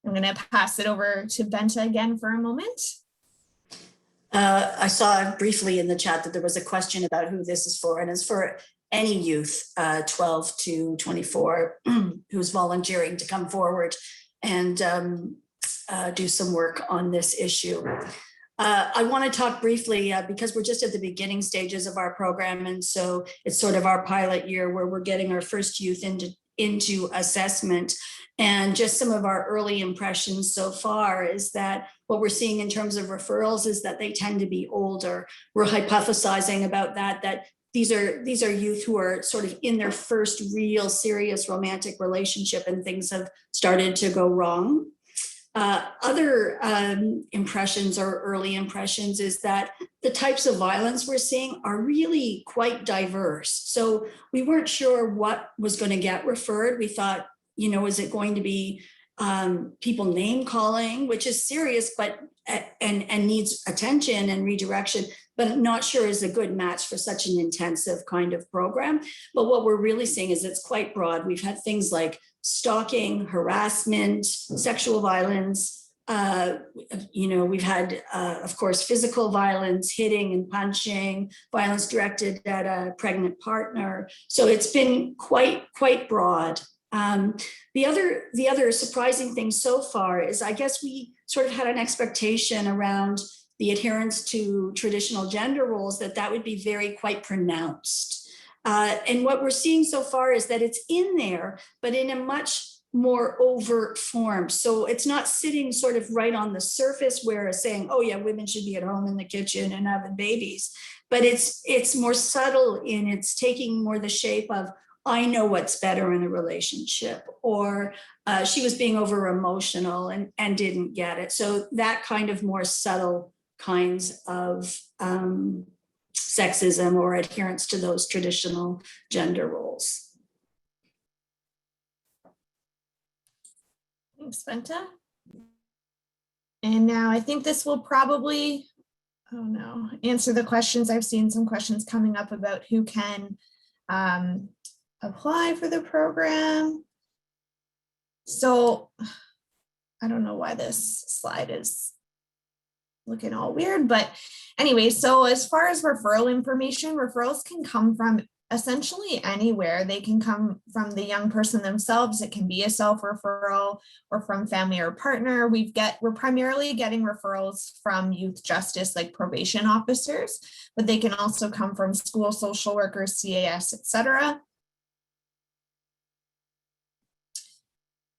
I'm going to pass it over to Benta again for a moment. I saw briefly in the chat that there was a question about who this is for, and it's for any youth 12 to 24 who's volunteering to come forward and do some work on this issue. I want to talk briefly because we're just at the beginning stages of our program, and so it's sort of our pilot year where we're getting our first youth into assessment. And just some of our early impressions so far is that what we're seeing in terms of referrals is that they tend to be older. We're hypothesizing about that these are youth who are sort of in their first real serious romantic relationship and things have started to go wrong. Other impressions or early impressions is that the types of violence we're seeing are really quite diverse. So we weren't sure what was going to get referred. We thought, is it going to be people name calling, which is serious, but and needs attention and redirection, but not sure is a good match for such an intensive kind of program. But what we're really seeing is it's quite broad. We've had things like stalking, harassment, sexual violence. We've had, of course, physical violence, hitting and punching, violence directed at a pregnant partner. So it's been quite broad. The other surprising thing so far is, I guess we sort of had an expectation around the adherence to traditional gender roles that would be quite pronounced. And what we're seeing so far is that it's in there, but in a much more overt form. So it's not sitting sort of right on the surface where it's saying, oh yeah, women should be at home in the kitchen and having babies. But it's more subtle in it's taking more the shape of, I know what's better in a relationship, or she was being over emotional and didn't get it. So that kind of more subtle kinds of sexism or adherence to those traditional gender roles. Thanks, Benta. And now I think this will probably, answer the questions. I've seen some questions coming up about who can apply for the program. So I don't know why this slide is looking all weird, but anyway, so as far as referral information, referrals can come from essentially anywhere. They can come from the young person themselves. It can be a self-referral or from family or partner. We're primarily getting referrals from youth justice, like probation officers, but they can also come from school social workers, CAS, etc.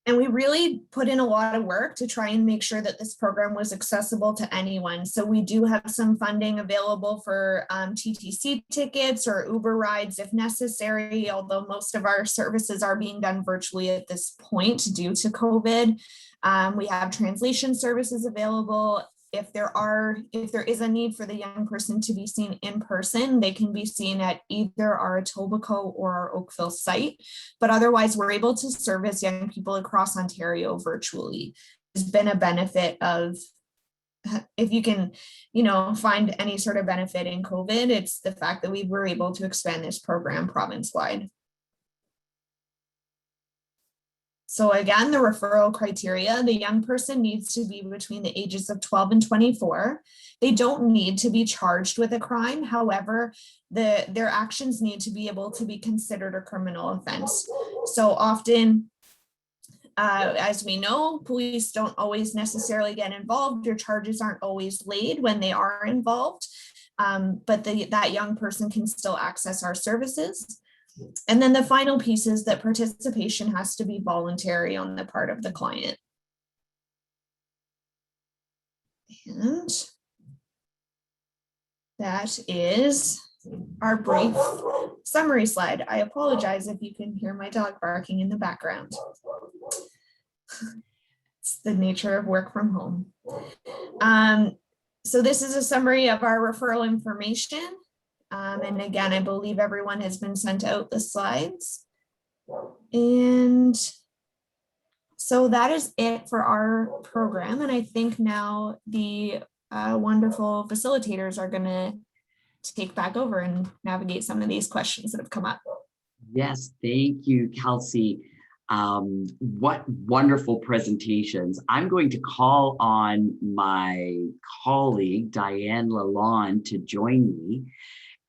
And we really put in a lot of work to try and make sure that this program was accessible to anyone. So we do have some funding available for TTC tickets or Uber rides if necessary, although most of our services are being done virtually at this point due to COVID. We have translation services available. If there is a need for the young person to be seen in person, they can be seen at either our Etobicoke or our Oakville site. But otherwise, we're able to service young people across Ontario virtually. It's been a benefit of, if you can, find any sort of benefit in COVID, it's the fact that we were able to expand this program province-wide. So again, the referral criteria, the young person needs to be between the ages of 12 and 24. They don't need to be charged with a crime. However, their actions need to be able to be considered a criminal offense. So often, as we know, police don't always necessarily get involved. Your charges aren't always laid when they are involved, but that young person can still access our services. And then the final piece is that participation has to be voluntary on the part of the client. And that is our brief summary slide. I apologize if you can hear my dog barking in the background. It's the nature of work from home. So this is a summary of our referral information. And again, I believe everyone has been sent out the slides. And so that is it for our program. And I think now the wonderful facilitators are going to take back over and navigate some of these questions that have come up. Yes, thank you, Kelsey. What wonderful presentations. I'm going to call on my colleague, Diane Lalonde, to join me.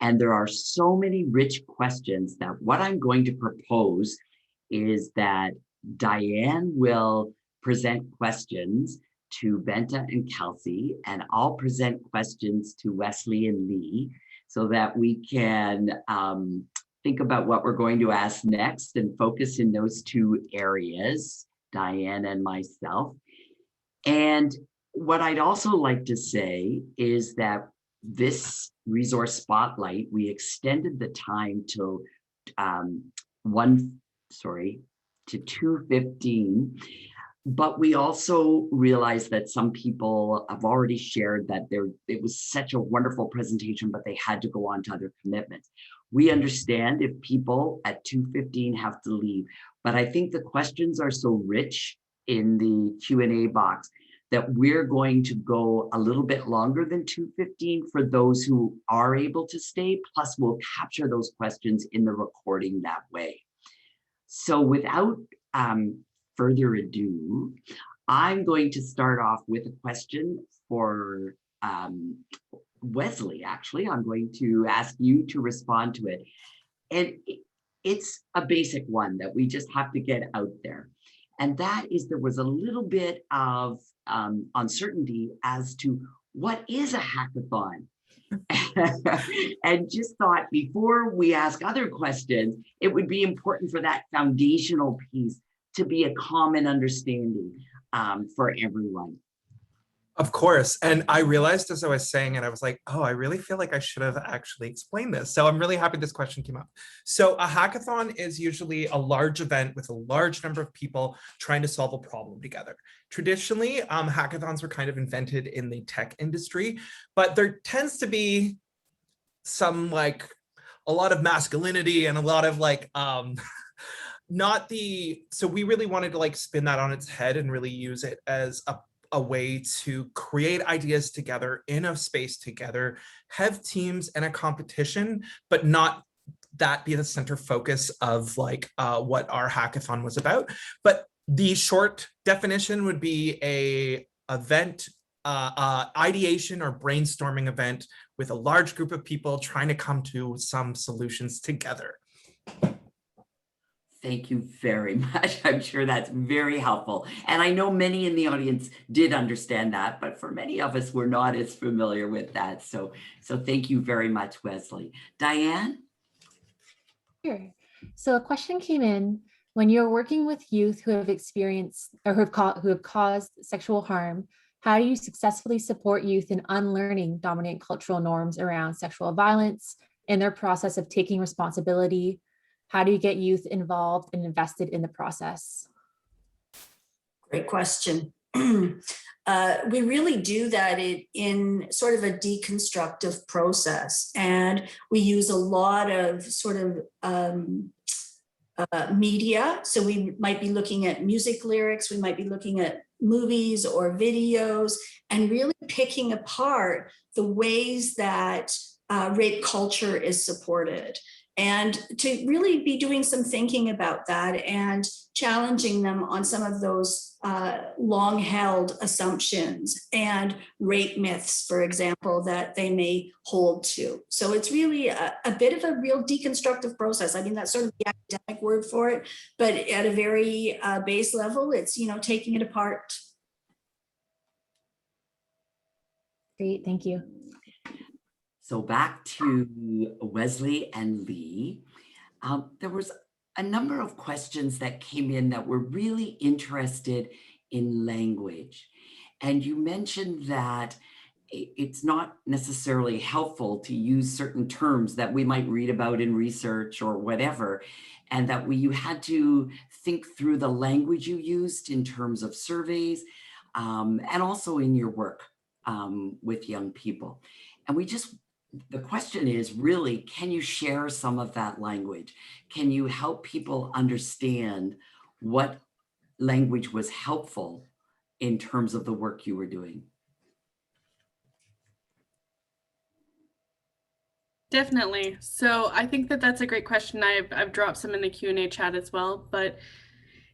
And there are so many rich questions that what I'm going to propose is that Diane will present questions to Benta and Kelsey, and I'll present questions to Wesley and Lee so that we can think about what we're going to ask next and focus in those two areas, Diane and myself. And what I'd also like to say is that this resource spotlight, we extended the time till 2:15, but we also realized that some people have already shared that it was such a wonderful presentation, but they had to go on to other commitments. We understand if people at 2:15 have to leave, but I think the questions are so rich in the Q&A box that we're going to go a little bit longer than 2:15 for those who are able to stay, plus we'll capture those questions in the recording that way. So without further ado, I'm going to start off with a question for Wesley. Actually, I'm going to ask you to respond to it. And it's a basic one that we just have to get out there. And that is, there was a little bit of uncertainty as to what is a hackathon. And just thought before we ask other questions, it would be important for that foundational piece to be a common understanding for everyone. Of course. And I realized as I was saying it, I was like, oh, I really feel like I should have actually explained this. So I'm really happy this question came up. So a hackathon is usually a large event with a large number of people trying to solve a problem together. Traditionally, hackathons were kind of invented in the tech industry, but there tends to be some like a lot of masculinity and a lot of like, so we really wanted to like spin that on its head and really use it as a way to create ideas together in a space together, have teams and a competition, but not that be the center focus of like what our hackathon was about. But the short definition would be a event, ideation or brainstorming event with a large group of people trying to come to some solutions together. Thank you very much. I'm sure that's very helpful. And I know many in the audience did understand that, but for many of us, we're not as familiar with that. So thank you very much, Wesley. Diane? Sure. So a question came in: when you're working with youth who have experienced or who have caused sexual harm, how do you successfully support youth in unlearning dominant cultural norms around sexual violence in their process of taking responsibility? How do you get youth involved and invested in the process? Great question. We really do that in sort of a deconstructive process, and we use a lot of sort of media. So we might be looking at music lyrics, we might be looking at movies or videos, and really picking apart the ways that rape culture is supported, and to really be doing some thinking about that and challenging them on some of those long-held assumptions and rape myths, for example, that they may hold to. So it's really a bit of a real deconstructive process. I mean, that's sort of the academic word for it, but at a very base level, it's, you know, taking it apart. Great, thank you. So back to Wesley and Lee. There was a number of questions that came in that were really interested in language. And you mentioned that it's not necessarily helpful to use certain terms that we might read about in research or whatever, and that you had to think through the language you used in terms of surveys and also in your work with young people. And the question is really, can you share some of that language? Can you help people understand what language was helpful in terms of the work you were doing? Definitely. So I think that that's a great question. I've dropped some in the Q&A chat as well, but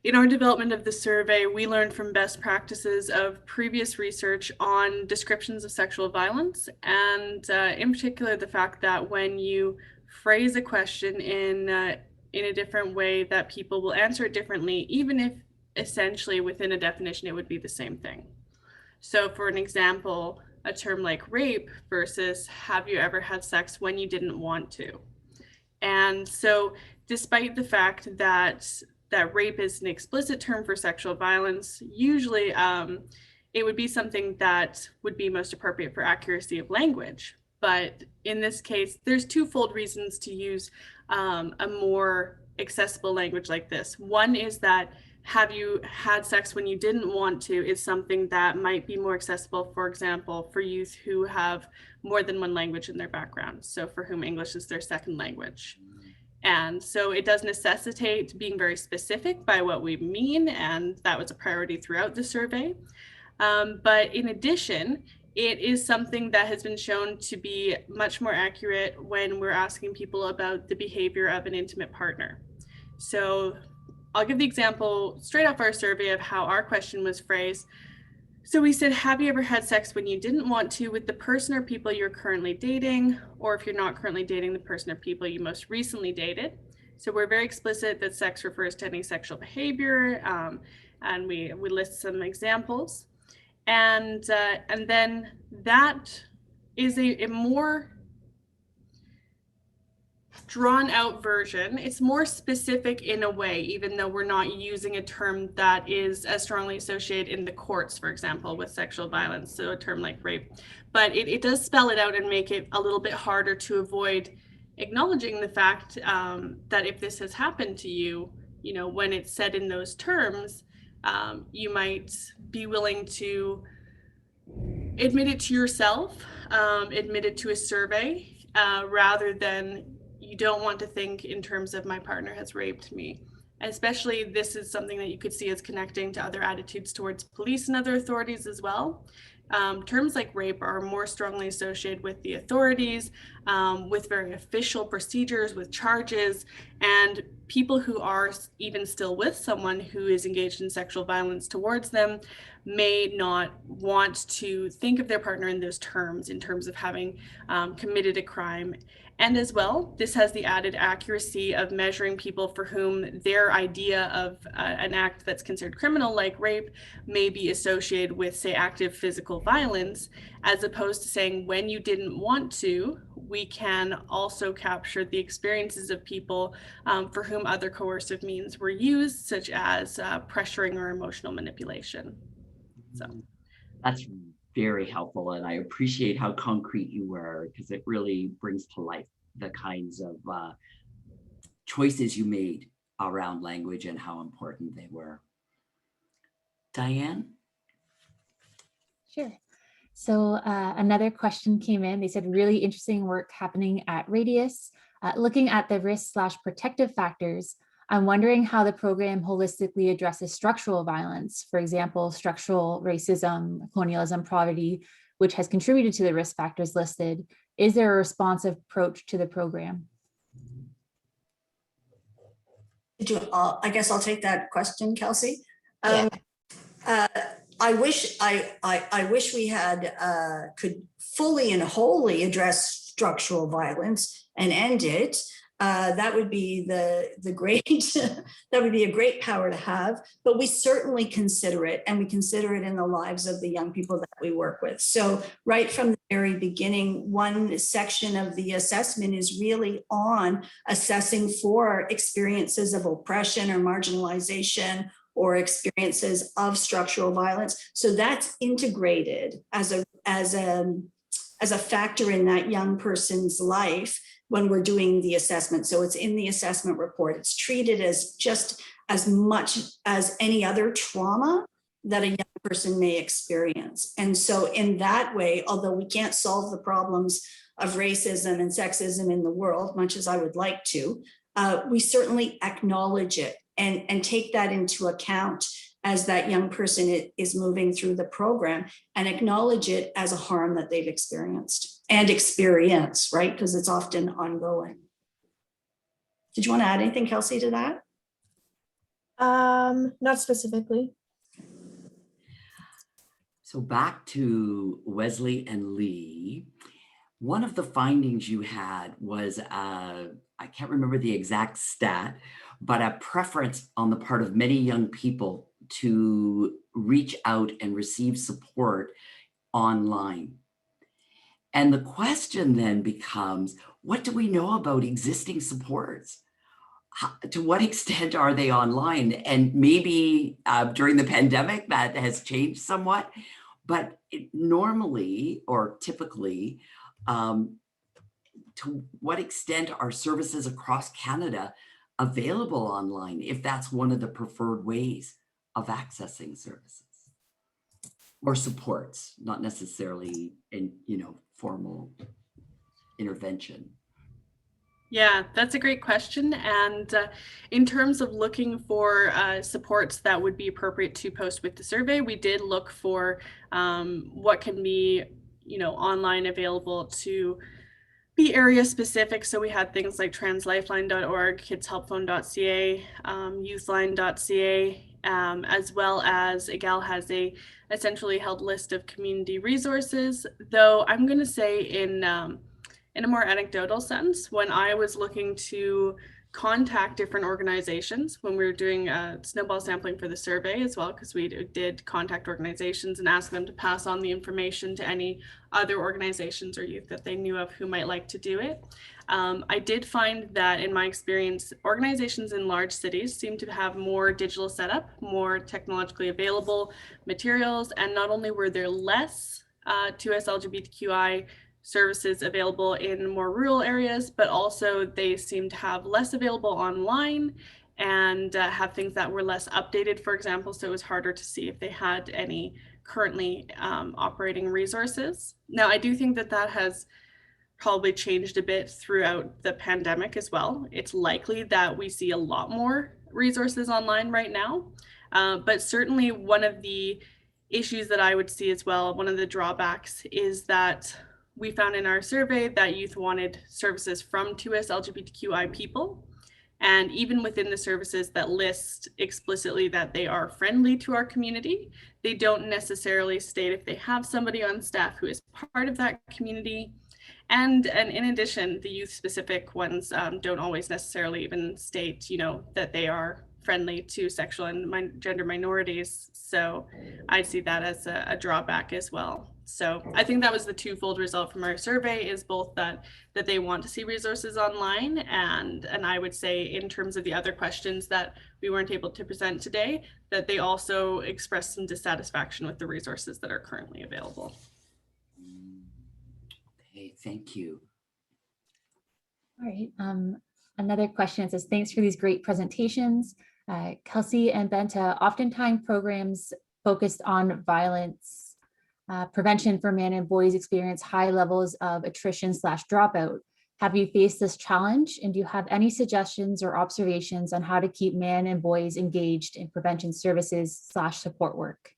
in our development of the survey, we learned from best practices of previous research on descriptions of sexual violence, and in particular, the fact that when you phrase a question in a different way, that people will answer it differently, even if essentially within a definition, it would be the same thing. So for an example, a term like rape versus have you ever had sex when you didn't want to? And so despite the fact that rape is an explicit term for sexual violence, usually it would be something that would be most appropriate for accuracy of language. But in this case, there's twofold reasons to use a more accessible language like this. One is that have you had sex when you didn't want to is something that might be more accessible, for example, for youth who have more than one language in their background. So for whom English is their second language. And so it does necessitate being very specific by what we mean, and that was a priority throughout the survey. But in addition, it is something that has been shown to be much more accurate when we're asking people about the behavior of an intimate partner. So I'll give the example straight off our survey of how our question was phrased. So we said, have you ever had sex when you didn't want to with the person or people you're currently dating, or if you're not currently dating, the person or people you most recently dated? So we're very explicit that sex refers to any sexual behavior, and we list some examples. And then that is a more drawn out version. It's more specific in a way, even though we're not using a term that is as strongly associated in the courts, for example, with sexual violence, so a term like rape. But it does spell it out and make it a little bit harder to avoid acknowledging the fact that if this has happened to you, you know, when it's said in those terms, you might be willing to admit it to yourself, admit it to a survey, rather than you don't want to think in terms of my partner has raped me. Especially, this is something that you could see as connecting to other attitudes towards police and other authorities as well. Terms like rape are more strongly associated with the authorities, with very official procedures, with charges, and people who are even still with someone who is engaged in sexual violence towards them may not want to think of their partner in those terms, in terms of having committed a crime. And as well, this has the added accuracy of measuring people for whom their idea of an act that's considered criminal, like rape, may be associated with, say, active physical violence, as opposed to saying when you didn't want to, we can also capture the experiences of people for whom other coercive means were used, such as pressuring or emotional manipulation. So that's very helpful, and I appreciate how concrete you were, because it really brings to life the kinds of choices you made around language and how important they were. Diane? Sure. So another question came in. They said really interesting work happening at Radius, looking at the risk/protective factors. I'm wondering how the program holistically addresses structural violence, for example, structural racism, colonialism, poverty, which has contributed to the risk factors listed. Is there a responsive approach to the program? I guess I'll take that question, Kelsey. Yeah. I wish we had could fully and wholly address structural violence and end it. That would be the great that would be a great power to have. But we certainly consider it, and we consider it in the lives of the young people that we work with. So right from the very beginning, one section of the assessment is really on assessing for experiences of oppression or marginalization, or experiences of structural violence. So that's integrated as a factor in that young person's life when we're doing the assessment. So it's in the assessment report. It's treated as just as much as any other trauma that a young person may experience. And so in that way, although we can't solve the problems of racism and sexism in the world, much as I would like to, we certainly acknowledge it and take that into account as that young person is moving through the program, and acknowledge it as a harm that they've experienced and experience, right? Because it's often ongoing. Did you want to add anything, Kelsey, to that? Not specifically. So back to Wesley and Lee. One of the findings you had was, I can't remember the exact stat, but a preference on the part of many young people to reach out and receive support online. And the question then becomes, what do we know about existing supports? To what extent are they online? And maybe during the pandemic that has changed somewhat, but normally or typically, to what extent are services across Canada available online, if that's one of the preferred ways of accessing services or supports, not necessarily in, formal intervention? Yeah, that's a great question. And in terms of looking for supports that would be appropriate to post with the survey, we did look for what can be, online available to be area specific. So we had things like translifeline.org, kidshelpphone.ca, youthline.ca, as well as Egale has a centrally held list of community resources. Though I'm going to say in a more anecdotal sense, when I was looking to contact different organizations when we were doing snowball sampling for the survey as well, because we did contact organizations and ask them to pass on the information to any other organizations or youth that they knew of who might like to do it. I did find that in my experience, organizations in large cities seem to have more digital setup, more technologically available materials, and not only were there less 2S LGBTQI services available in more rural areas, but also they seem to have less available online and have things that were less updated, for example, so it was harder to see if they had any currently operating resources. Now, I do think that has probably changed a bit throughout the pandemic as well. It's likely that we see a lot more resources online right now. But certainly one of the issues that I would see as well, one of the drawbacks is that we found in our survey that youth wanted services from 2S LGBTQI people. And even within the services that list explicitly that they are friendly to our community, they don't necessarily state if they have somebody on staff who is part of that community. And in addition, the youth specific ones don't always necessarily even state, that they are friendly to sexual and gender minorities. So I see that as a drawback as well. So I think that was the twofold result from our survey, is both that they want to see resources online, and I would say in terms of the other questions that we weren't able to present today, that they also expressed some dissatisfaction with the resources that are currently available. Okay, thank you. All right. Another question says, thanks for these great presentations. Kelsey and Benta, oftentimes programs focused on violence prevention for men and boys experience high levels of attrition / dropout. Have you faced this challenge? And do you have any suggestions or observations on how to keep men and boys engaged in prevention services / support work?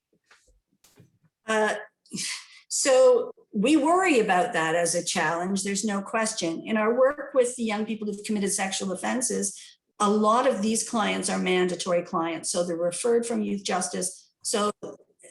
So we worry about that as a challenge. There's no question. In our work with the young people who've committed sexual offenses, a lot of these clients are mandatory clients. So they're referred from youth justice. So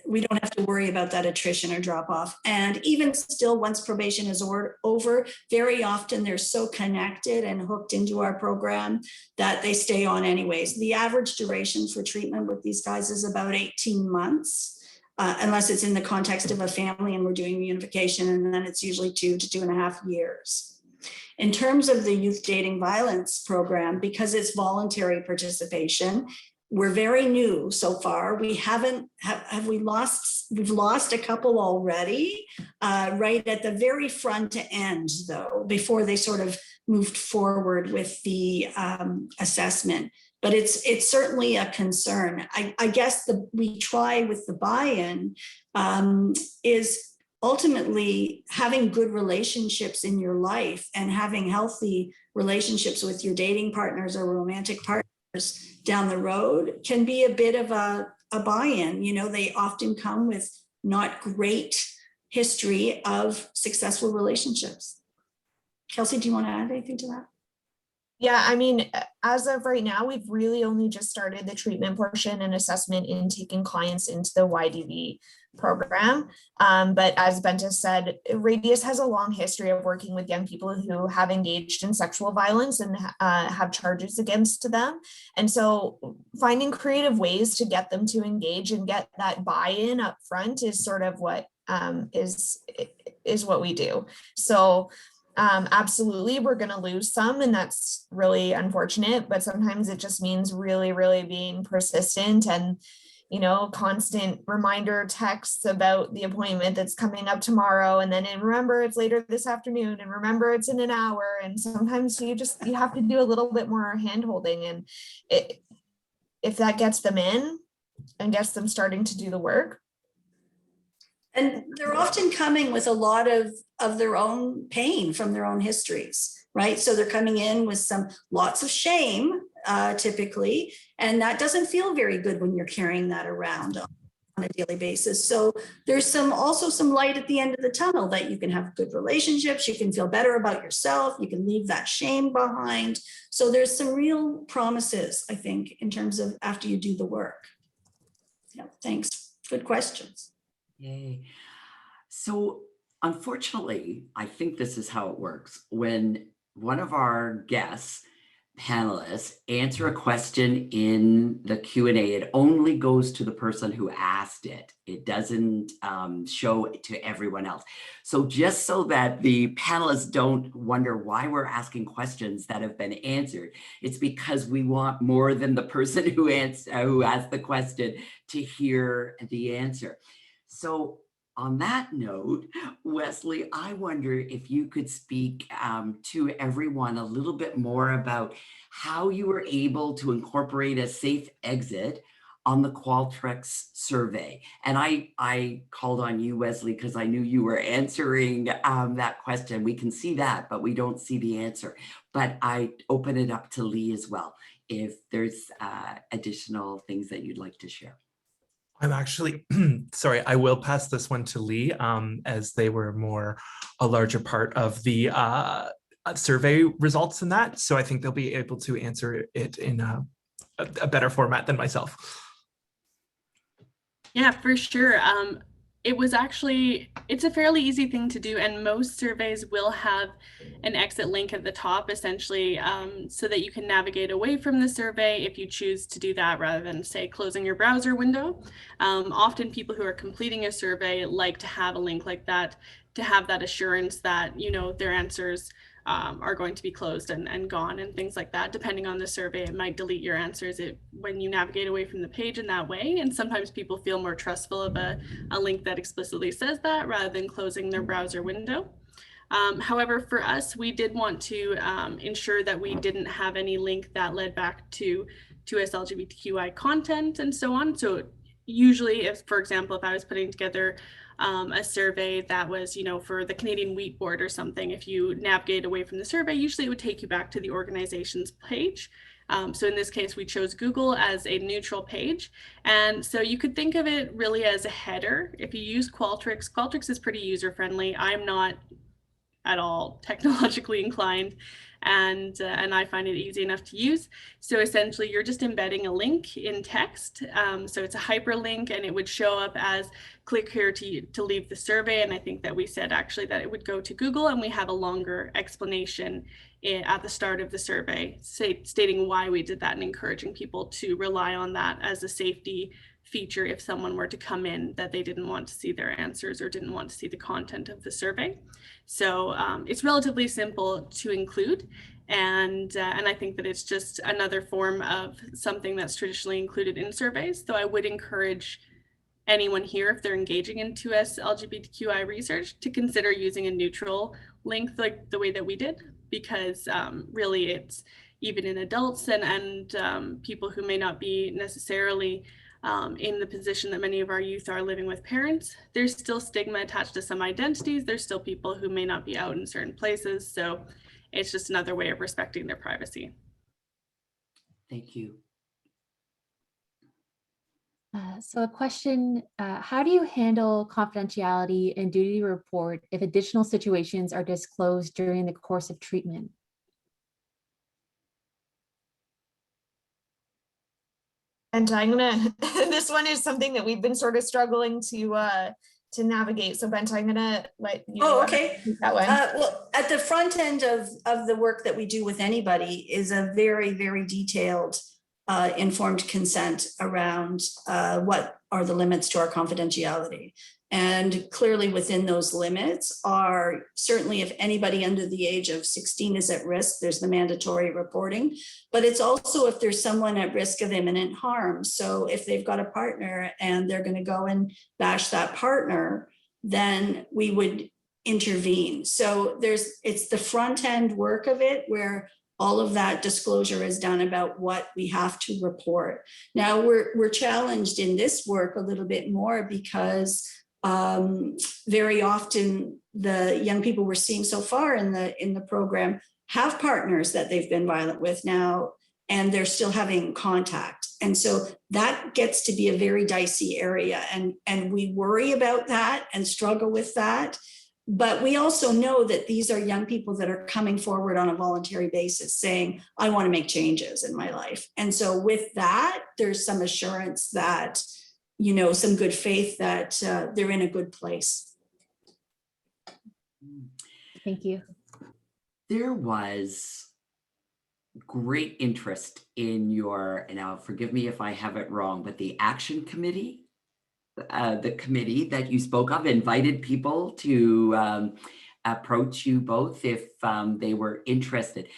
we don't have to worry about that attrition or drop off. And even still, once probation is over, very often they're so connected and hooked into our program that they stay on anyways. The average duration for treatment with these guys is about 18 months. Unless it's in the context of a family and we're doing reunification, and then it's usually 2 to 2.5 years. In terms of the youth dating violence program, because it's voluntary participation, we're very new so far. We we've lost a couple already, right at the very front end though, before they sort of moved forward with the assessment. But it's certainly a concern. I guess we try with the buy-in is ultimately having good relationships in your life and having healthy relationships with your dating partners or romantic partners down the road can be a bit of a buy-in. They often come with not great history of successful relationships. Kelsey, do you want to add anything to that? Yeah, I mean, as of right now, we've really only just started the treatment portion and assessment in taking clients into the YDV program. But as Benta said, Radius has a long history of working with young people who have engaged in sexual violence and have charges against them. And so finding creative ways to get them to engage and get that buy-in up front is sort of what is what we do. So absolutely, we're going to lose some, and that's really unfortunate, but sometimes it just means really, really being persistent and, constant reminder texts about the appointment that's coming up tomorrow. And then remember it's later this afternoon, and remember it's in an hour. And sometimes you have to do a little bit more hand holding. And if that gets them in and gets them starting to do the work. And they're often coming with a lot of their own pain from their own histories, right? So they're coming in with lots of shame, typically, and that doesn't feel very good when you're carrying that around on a daily basis. So there's also some light at the end of the tunnel, that you can have good relationships, you can feel better about yourself, you can leave that shame behind. So there's some real promises, I think, in terms of after you do the work. Yeah, thanks. Good questions. Yay. So unfortunately, I think this is how it works. When one of our guests, panelists, answer a question in the Q&A, it only goes to the person who asked it. It doesn't show it to everyone else. So just so that the panelists don't wonder why we're asking questions that have been answered, it's because we want more than the person who asked the question to hear the answer. So on that note, Wesley, I wonder if you could speak to everyone a little bit more about how you were able to incorporate a safe exit on the Qualtrics survey. And I called on you, Wesley, because I knew you were answering that question. We can see that, but we don't see the answer. But I open it up to Lee as well. if there's additional things that you'd like to share. I'm actually, sorry, I will pass this one to Lee, as they were a larger part of the survey results in that. So I think they'll be able to answer it in a better format than myself. Yeah, for sure. It's a fairly easy thing to do, and most surveys will have an exit link at the top, essentially, so that you can navigate away from the survey if you choose to do that rather than, say, closing your browser window. Often people who are completing a survey like to have a link like that to have that assurance that, you know, their answers are going to be closed and gone and things like that. Depending on the survey, it might delete your answers when you navigate away from the page in that way. And sometimes people feel more trustful of a link that explicitly says that rather than closing their browser window. However, for us, we did want to ensure that we didn't have any link that led back to us LGBTQI content and so on. So usually, if, for example, if I was putting together a survey that was, you know, for the Canadian Wheat Board or something, if you navigate away from the survey, usually it would take you back to the organization's page. So in this case, we chose Google as a neutral page. And so you could think of it really as a header. If you use Qualtrics is pretty user-friendly. I'm not at all technologically inclined, and I find it easy enough to use. So essentially you're just embedding a link in text. So it's a hyperlink, and it would show up as click here to leave the survey. And I think that we said actually that it would go to Google, and we have a longer explanation at the start of the survey stating why we did that and encouraging people to rely on that as a safety feature if someone were to come in that they didn't want to see their answers or didn't want to see the content of the survey. So it's relatively simple to include, and I think that it's just another form of something that's traditionally included in surveys. So I would encourage anyone here, if they're engaging in 2S LGBTQI research, to consider using a neutral link like the way that we did, because really it's even in adults and people who may not be necessarily in the position that many of our youth are living with parents, there's still stigma attached to some identities. There's still people who may not be out in certain places. So it's just another way of respecting their privacy. Thank you. So a question, how do you handle confidentiality and duty to report if additional situations are disclosed during the course of treatment? And I'm gonna, this one is something that we've been sort of struggling to navigate. So Bent, I'm gonna let you okay. take that one. Well, at the front end of the work that we do with anybody is a very, very detailed informed consent around what are the limits to our confidentiality. And clearly within those limits are certainly if anybody under the age of 16 is at risk, there's the mandatory reporting, but it's also if there's someone at risk of imminent harm. So if they've got a partner and they're going to go and bash that partner, then we would intervene. So it's the front end work of it where all of that disclosure is done about what we have to report. Now we're challenged in this work a little bit more because very often the young people we're seeing so far in the program have partners that they've been violent with now, and they're still having contact. And so that gets to be a very dicey area. And we worry about that and struggle with that. But we also know that these are young people that are coming forward on a voluntary basis saying, I want to make changes in my life. And so with that, there's some assurance that, you know, some good faith that they're in a good place. Thank you. There was great interest in your, and now forgive me if I have it wrong, but the action committee. The committee that you spoke of invited people to approach you both if they were interested.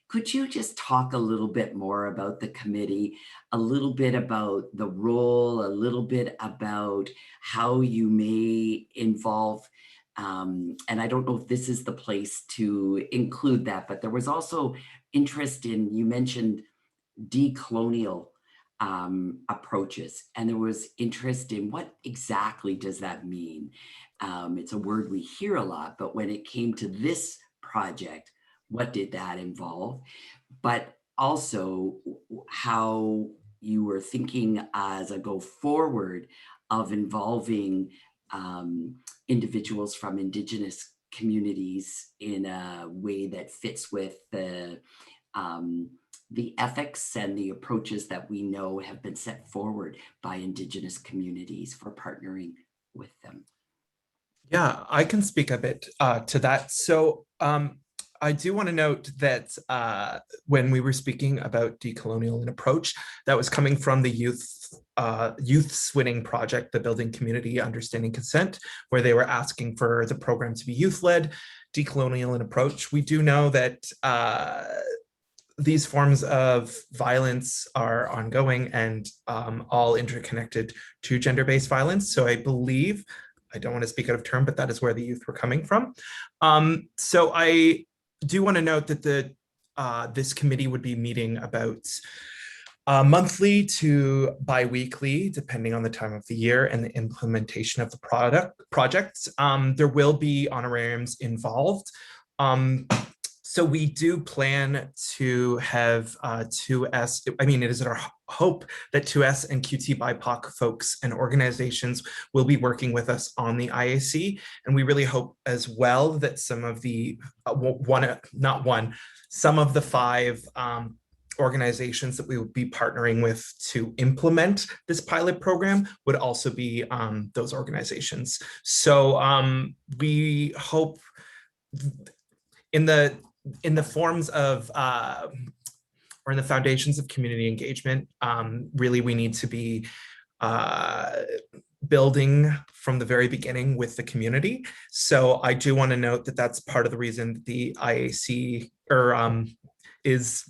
Could you just talk a little bit more about the committee, a little bit about the role, a little bit about how you may involve, and I don't know if this is the place to include that, but there was also interest in, you mentioned decolonial approaches, and there was interest in what exactly does that mean. It's a word we hear a lot, but when it came to this project, what did that involve? But also how you were thinking as a go forward of involving individuals from Indigenous communities in a way that fits with the ethics and the approaches that we know have been set forward by Indigenous communities for partnering with them. Yeah, I can speak a bit to that. So I do want to note that when we were speaking about decolonial in approach, that was coming from the youth winning project, the Building Community Understanding Consent, where they were asking for the program to be youth-led, decolonial in approach. We do know that these forms of violence are ongoing and all interconnected to gender-based violence. So I believe, I don't want to speak out of turn, but that is where the youth were coming from. So I do want to note that this committee would be meeting about monthly to bi-weekly, depending on the time of the year and the implementation of the projects. There will be honorariums involved. So we do plan to have 2S, I mean, it is our hope that 2S and QT BIPOC folks and organizations will be working with us on the IAC. And we really hope as well that some of the, some of the 5 organizations that we would be partnering with to implement this pilot program would also be those organizations. So we hope in the forms of, or in the foundations of community engagement, really we need to be building from the very beginning with the community. So I do want to note that that's part of the reason that the IAC is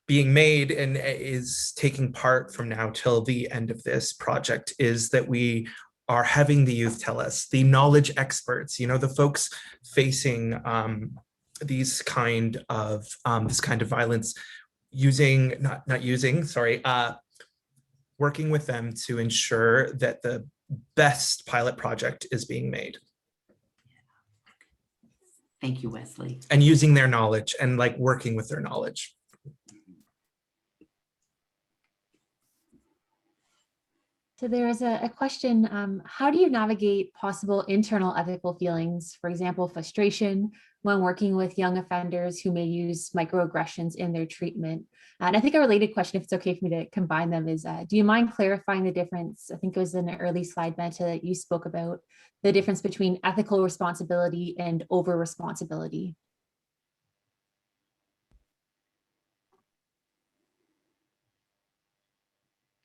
being made and is taking part from now till the end of this project, is that we are having the youth tell us, the knowledge experts, you know, the folks facing this kind of violence, working with them to ensure that the best pilot project is being made. Thank you, Wesley. And using their knowledge and like working with their knowledge. So there is a question, how do you navigate possible internal ethical feelings, for example, frustration, when working with young offenders who may use microaggressions in their treatment? And I think a related question, if it's okay for me to combine them, is do you mind clarifying the difference? I think it was in an early slide, Benta, that you spoke about the difference between ethical responsibility and over responsibility.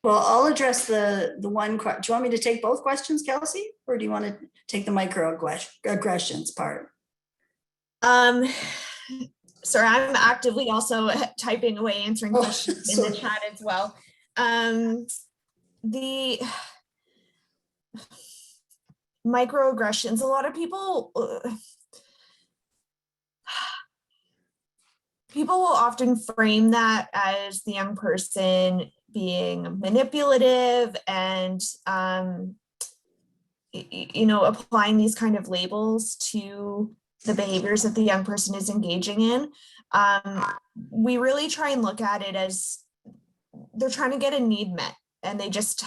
Well, I'll address the one. Do you want me to take both questions, Kelsey, or do you want to take the microaggressions part? Sorry, I'm actively also typing away, answering questions in the chat as well. The microaggressions, a lot of people will often frame that as the young person being manipulative and you know, applying these kind of labels to the behaviors that the young person is engaging in. We really try and look at it as they're trying to get a need met, and they just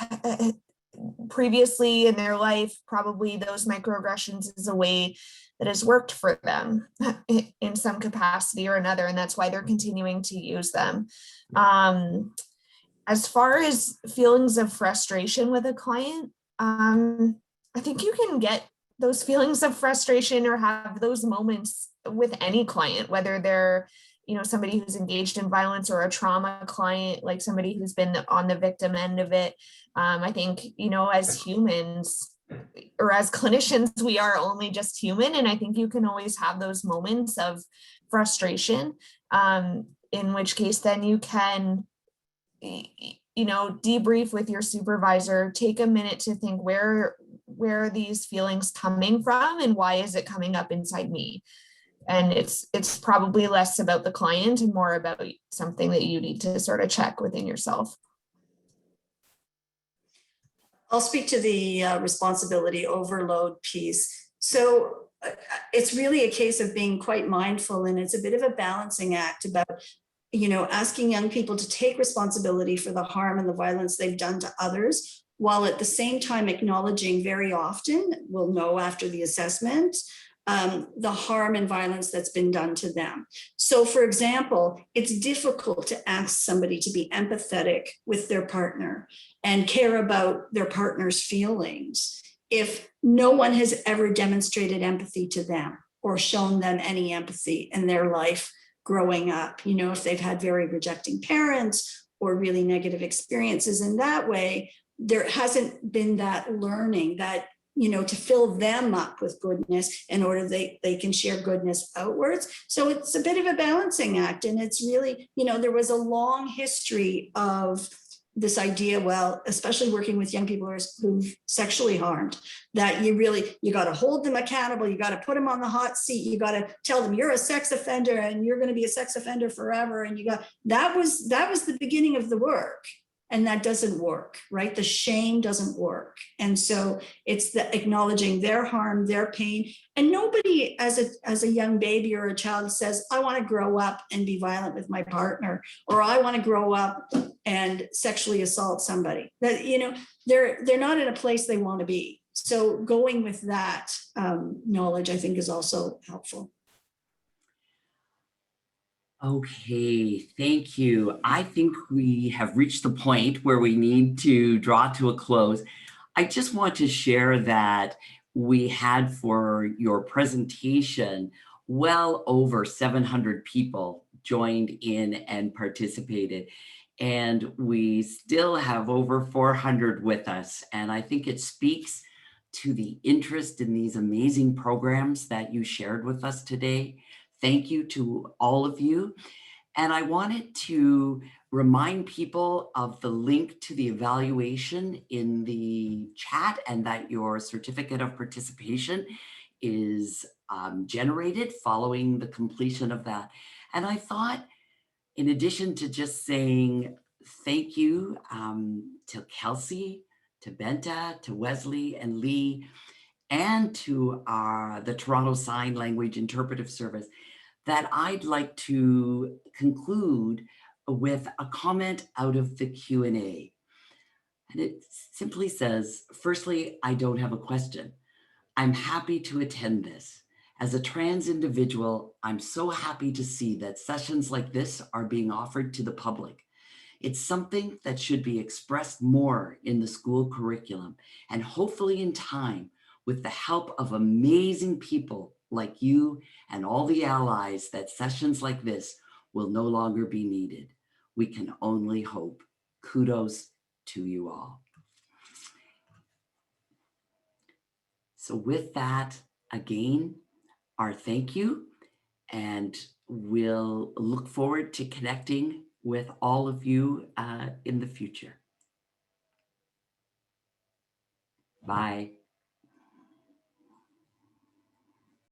previously in their life, probably those microaggressions is a way that has worked for them in some capacity or another, and that's why they're continuing to use them. As far as feelings of frustration with a client, I think you can get those feelings of frustration or have those moments with any client, whether they're, you know, somebody who's engaged in violence or a trauma client, like somebody who's been on the victim end of it. I think, you know, as humans or as clinicians, we are only just human. And I think you can always have those moments of frustration, in which case then you can, you know, debrief with your supervisor, take a minute to think where are these feelings coming from and why is it coming up inside me? And it's probably less about the client and more about something that you need to sort of check within yourself. I'll speak to the responsibility overload piece. So it's really a case of being quite mindful, and it's a bit of a balancing act about asking young people to take responsibility for the harm and the violence they've done to others, while at the same time acknowledging very often, we'll know after the assessment, the harm and violence that's been done to them. So for example, it's difficult to ask somebody to be empathetic with their partner and care about their partner's feelings if no one has ever demonstrated empathy to them or shown them any empathy in their life growing up. If they've had very rejecting parents or really negative experiences in that way, there hasn't been that learning that, to fill them up with goodness in order they can share goodness outwards. So it's a bit of a balancing act. And it's really, there was a long history of this idea, well, especially working with young people who've sexually harmed, that you got to hold them accountable. You got to put them on the hot seat. You got to tell them you're a sex offender and you're going to be a sex offender forever. And that was the beginning of the work. And that doesn't work, right? The shame doesn't work. And so it's the acknowledging their harm, their pain. And nobody as a young baby or a child says, I want to grow up and be violent with my partner, or I want to grow up and sexually assault somebody. That, they're not in a place they want to be. So going with that knowledge, I think, is also helpful. Okay, thank you. I think we have reached the point where we need to draw to a close. I just want to share that we had for your presentation well over 700 people joined in and participated, and we still have over 400 with us. And I think it speaks to the interest in these amazing programs that you shared with us today. Thank you to all of you. And I wanted to remind people of the link to the evaluation in the chat, and that your certificate of participation is generated following the completion of that. And I thought, in addition to just saying thank you to Kelsey, to Benta, to Wesley and Lee, and to the Toronto Sign Language Interpretive Service, that I'd like to conclude with a comment out of the Q&A. And it simply says, firstly, I don't have a question. I'm happy to attend this. As a trans individual, I'm so happy to see that sessions like this are being offered to the public. It's something that should be expressed more in the school curriculum, and hopefully in time, with the help of amazing people like you and all the allies, that sessions like this will no longer be needed. We can only hope. Kudos to you all. So with that, again, our thank you, and we'll look forward to connecting with all of you in the future. Bye.